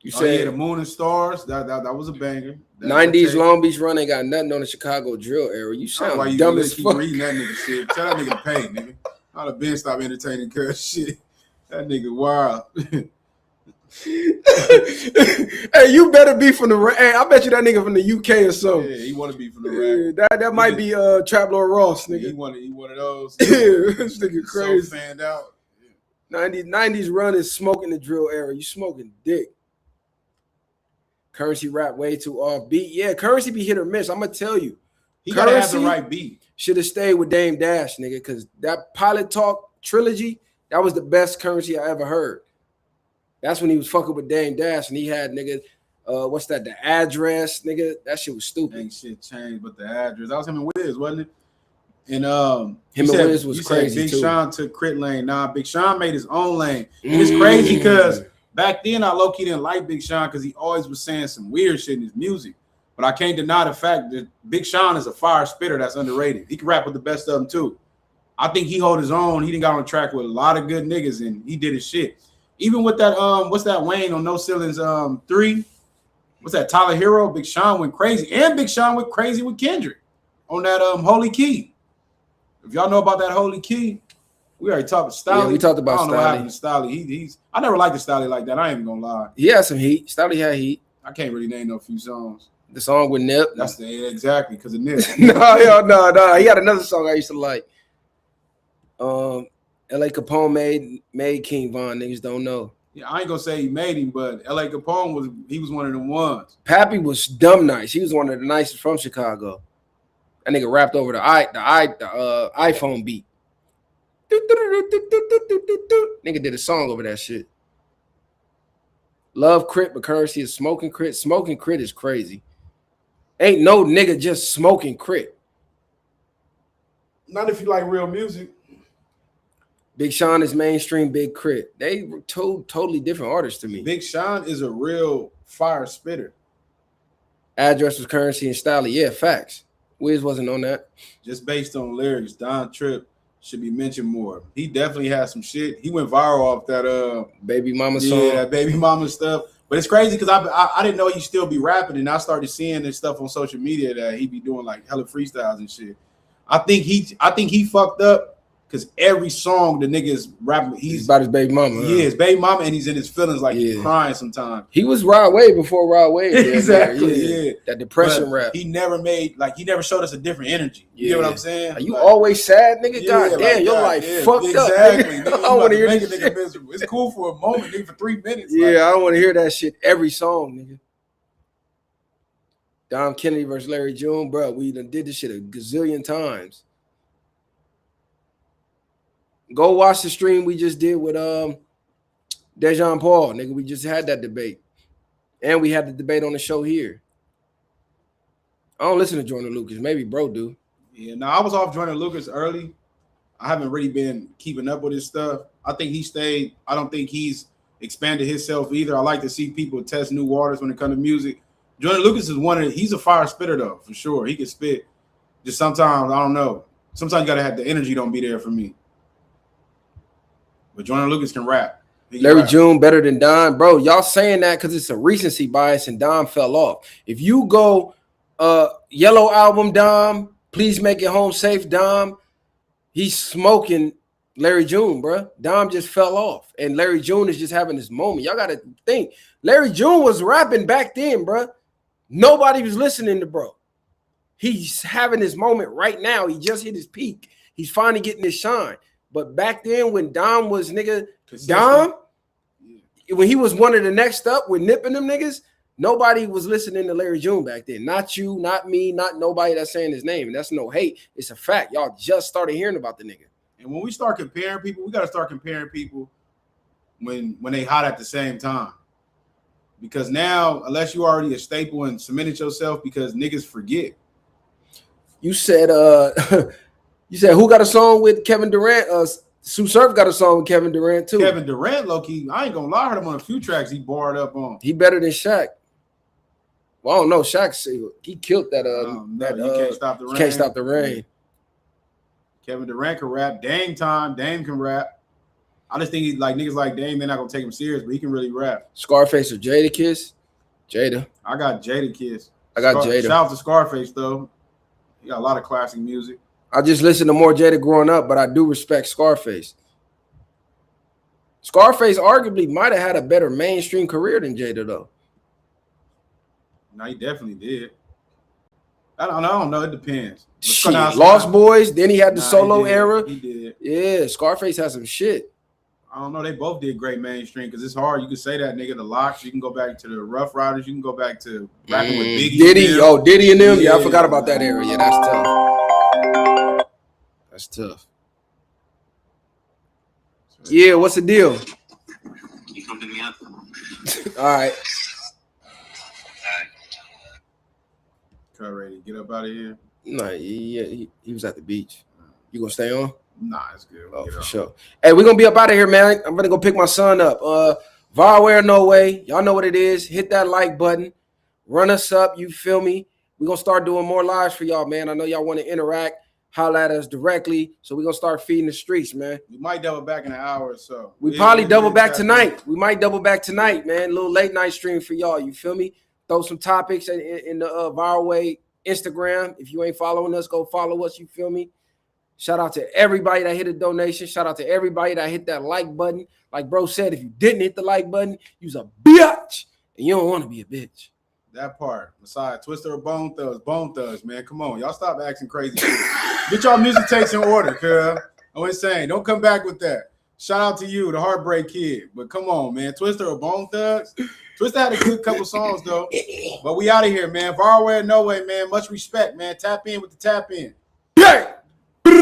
You said The Moon and Stars, that was a banger. 90s Long Beach Run ain't got nothing on the Chicago drill era. You sound why you dumb as keep fuck. reading that nigga shit. Tell that nigga to pay, nigga. I'd have been stop entertaining cuz shit. That nigga wild. Hey, you better be from the. Hey, I bet you that nigga from the UK or something. Yeah, he want to be from the rap. That might be Trap Lord Ross, nigga. He one of those. Yeah, this nigga crazy. So fanned out. 90s run is smoking the drill era. You smoking dick. Currency rap way too offbeat. Yeah, Currency be hit or miss. I'm gonna tell you. He gotta have the right beat. Should have stayed with Dame Dash, nigga, because that Pilot Talk trilogy, that was the best Currency I ever heard. That's when he was fucking with Dame Dash, and he had nigga, what's that? The Address, nigga. That shit was stupid. Ain't shit changed, but the Address. That was him and Wiz, wasn't it? And him and Wiz was crazy Big too. Sean took Crit lane. Nah, Big Sean made his own lane. And it's crazy because back then I low-key didn't like Big Sean because he always was saying some weird shit in his music. But I can't deny the fact that Big Sean is a fire spitter that's underrated. He can rap with the best of them too. I think he hold his own. He done got on track with a lot of good niggas and he did his shit. Even with that, what's that Wayne on No Ceilings 3? What's that, Tyler Hero? Big Sean went crazy. And Big Sean went crazy with Kendrick on that Holy Key. If y'all know about that Holy Key, we already talked about Stolly. Yeah, we talked about I don't know what Stolly. happened to Stolly. He's I never liked the Stolly like that. I ain't even gonna lie. He had some heat. Stolly had heat. I can't really name no few songs. The song with Nip. That's exactly because of Nip. No. He had another song I used to like. L.A. Capone made King Von. Niggas don't know. Yeah, I ain't gonna say he made him, but L.A. Capone was one of them ones. Pappy was dumb nice. He was one of the nicest from Chicago. That nigga rapped over the iPhone beat. Nigga did a song over that shit. Love Crit, but Currency is smoking Crit. Smoking Crit is crazy. Ain't no nigga just smoking Crit. Not if you like real music. Big Sean is mainstream, Big Crit. They were totally different artists to me. Big Sean is a real fire spitter. Address was Currency and Style. Yeah, facts. Wiz wasn't on that. Just based on lyrics, Don Tripp should be mentioned more. He definitely has some shit. He went viral off that Baby Mama song. Yeah, that Baby Mama stuff. But it's crazy because I didn't know he still be rapping, and I started seeing this stuff on social media that he be doing like hella freestyles and shit. I think he fucked up because every song the niggas rapping, he's about his baby mama. Yeah, his baby mama, and he's in his feelings like he's crying sometimes. He was Rod Wave before Rod Wave. Exactly. Yeah. That depression rap. He never showed us a different energy. You get what I'm saying? Are you always sad, nigga? God damn, your life fucked up. Exactly. I don't want to hear this shit. nigga miserable. It's cool for a moment, nigga, for 3 minutes. Yeah, I don't want to hear that shit every song, nigga. Dom Kennedy versus Larry June, bro. We done did this shit a gazillion times. Go watch the stream we just did with Dejan Paul, nigga. We just had that debate. And we had the debate on the show here. I don't listen to Jordan Lucas. Maybe bro do. Yeah, no, I was off Jordan Lucas early. I haven't really been keeping up with his stuff. I think he stayed. I don't think he's expanded himself either. I like to see people test new waters when it comes to music. Jordan Lucas is he's a fire spitter though, for sure. He can spit. Just sometimes, I don't know. Sometimes you gotta have the energy don't be there for me. But Jordan Lucas can rap. Larry June better than Don. Bro, y'all saying that because it's a recency bias and Dom fell off. If you go Yellow Album Dom, Please Make It Home Safe Dom, he's smoking Larry June, bro. Dom just fell off. And Larry June is just having this moment. Y'all got to think. Larry June was rapping back then, bro. Nobody was listening to bro. He's having this moment right now. He just hit his peak. He's finally getting his shine. But back then when Dom was nigga, Dom, when he was one of the next up with nipping them niggas, nobody was listening to Larry June back then. Not you, not me, not nobody that's saying his name. And that's no hate. It's a fact. Y'all just started hearing about the nigga. And when we start comparing people, we got to start comparing people when they hot at the same time. Because now, unless you already a staple and cemented yourself, because niggas forget. You said who got a song with Kevin Durant? Sue Surf got a song with Kevin Durant too. Kevin Durant, low-key, I ain't gonna lie, I heard him on a few tracks he barred up on. He better than Shaq. Well, I don't know. Shaq, he killed that. You Can't Stop the Rain. Can't Stop the Rain. Kevin Durant can rap. Dame can rap. I just think niggas like Dame, they're not gonna take him serious, but he can really rap. Scarface or Jadakiss? Jada. I got Jadakiss. I got Jada. Shout out to Scarface though. He got a lot of classic music. I just listened to more Jada growing up, but I do respect Scarface. Scarface arguably might have had a better mainstream career than Jada, though. No, he definitely did. I don't know. It depends. Shit, Lost Boys. Then he had the solo era. He did. Yeah, Scarface has some shit. I don't know. They both did great mainstream because it's hard. You can say that, nigga. The Locks. You can go back to the Rough Riders. You can go back to rapping with Biggie. Diddy and them. Yeah, I forgot about that era. Yeah, that's tough. That's tough. Yeah, what's the deal? You come to me up. All right. Cut ready. Get up out of here. No, he was at the beach. You gonna stay on? Nah, it's good. Oh, for sure. Hey, we're gonna be up out of here, man. I'm gonna go pick my son up. Varware, no way. Y'all know what it is. Hit that like button. Run us up. You feel me? We're gonna start doing more lives for y'all, man. I know y'all want to interact. Holler at us directly. So we're gonna start feeding the streets, man. We might double back in an hour or so. We probably double back tonight. We might double back tonight, man. A little late night stream for y'all. You feel me? Throw some topics in the Varway Instagram. If you ain't following us, go follow us. You feel me? Shout out to everybody that hit a donation. Shout out to everybody that hit that like button. Like bro said, if you didn't hit the like button, you's a bitch. And you don't want to be a bitch. That part. Messiah, Twister or Bone Thugs, man. Come on. Y'all stop acting crazy. Get y'all music takes in order, cuz. I'm saying, don't come back with that. Shout out to you, the Heartbreak Kid. But come on, man. Twister or Bone Thugs? Twister had a good couple songs, though. But we out of here, man. Far away or no way, man. Much respect, man. Tap in with the tap in. Yeah.